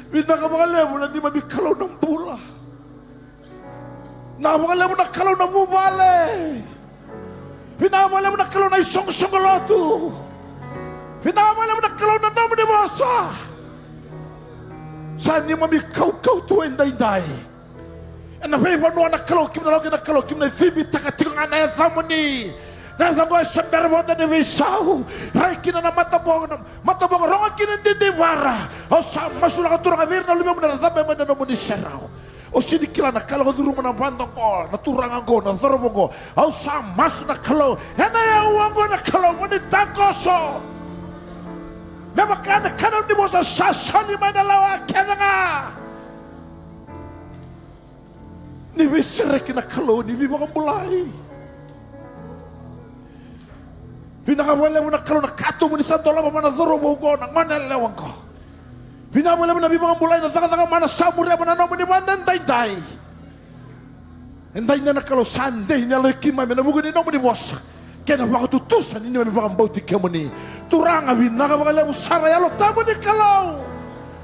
Pinakamakalamu na di mamikalaw ng bula. Namakalamu na kalaw na mubale. Pinamakalamu na kalaw na isong-songoloto. Pinamakalamu na kalaw na naman ni Mosa. Saan niyo mamikaw-kaw tuwin day-day. E napipano na kalaw, kim na kalaw, kim na ibibita ka tingong anay at ni. Nasa ko sa berboda ni Visau, rai kina na matabong ronga kina didibara. O sa masula ka turang avir na lumang na natabe man na naman ni Serao. O sinikila na kalaw ka duruma na bandong ko, na turangan ko, na thorobong ko. O sa mas na kalaw, henayawang ko na kalaw mo ni Takoso. Memaka na kalaw ni mo sa sasani man na lawa kaya nga. Ni Visere kina kalaw, ni Bibang Bulay. Pinakawala mo na kalo na kato mo ni Santo Lama mana dhoro mo ko na manalawang ko. Pinawala mo na bibang bulay na taka mana samurya mana no mo ni wandan day. Enday na kalo Sunday na lekima me na bugun ni no mo ni bosa. Kena waktu tutusan ini me bibang bauti kemo ni. Turanga pinakawala mo sarayalo tamo ni kalau.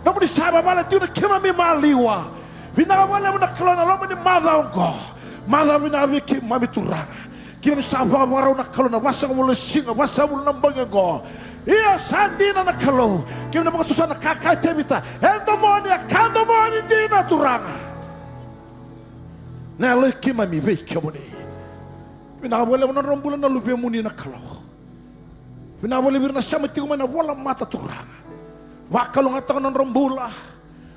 No mo ni saba bala tiu na kema mi maliwa. Pinakawala mo na kalo na lo mo ni madhaw ko. Madhaw pinawiki mami turanga. Kini sabah warau nak kalau nak wasang mulu singa wasang mulu nambang go. Iya sandi na kalau. Kini nak tusan nak kakai tebita. Endomoni akandomoni dina turanga. Na leki mami vei kemuni. Bina boleh mana rombulan na luve muni nak kalau. Bina boleh birna sama tiku mana wala mata turanga. Wakalo ngatakan nan rombula.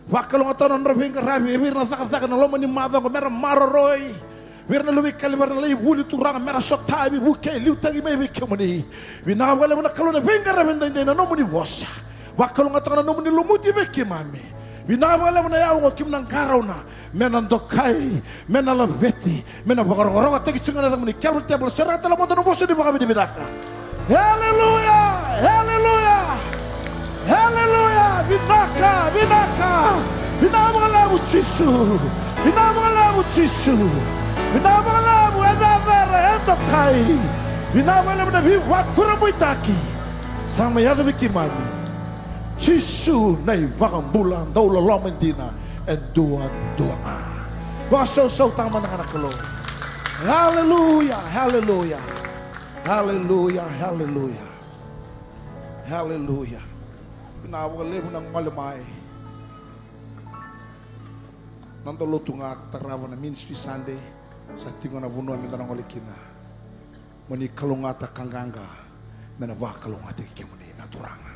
Wakalo ngatakan nan roving kerabi. Birna tak na lomani mata ko merah maroroi. Virna luwi kali virna lay wuli turanga mera sota bi buke liu tagi me bi kemuni vina wala mona kalona venga ravenda ndena no muni vosa wakalo ngatana no muni lumuti be kimame vina wala mona yawo kimna ngarona mena ndokai mena laveti mena bagoro tagi chungana muni kalu table serata la mondo no boso di bagabi di bidaka haleluya haleluya haleluya vinaka vina wala Jesu vina wala Jesu Binawala mo adavara endokai. Binawala mo na wakura mo itaki. Sama yada vikimani. Jesu na ivakang bulan daw lalaman dina and duan. Wasaw tama ng anak ko. Hallelujah, hallelujah. Hallelujah, hallelujah. Hallelujah. Binawala mo ng malamay. Nandalo tunga katarawan na Ministry Sunday. Sa tingon na bunuan minta ng olikina. Mani kalungata kanganga. Menawak kalungata ikimuni naturanga.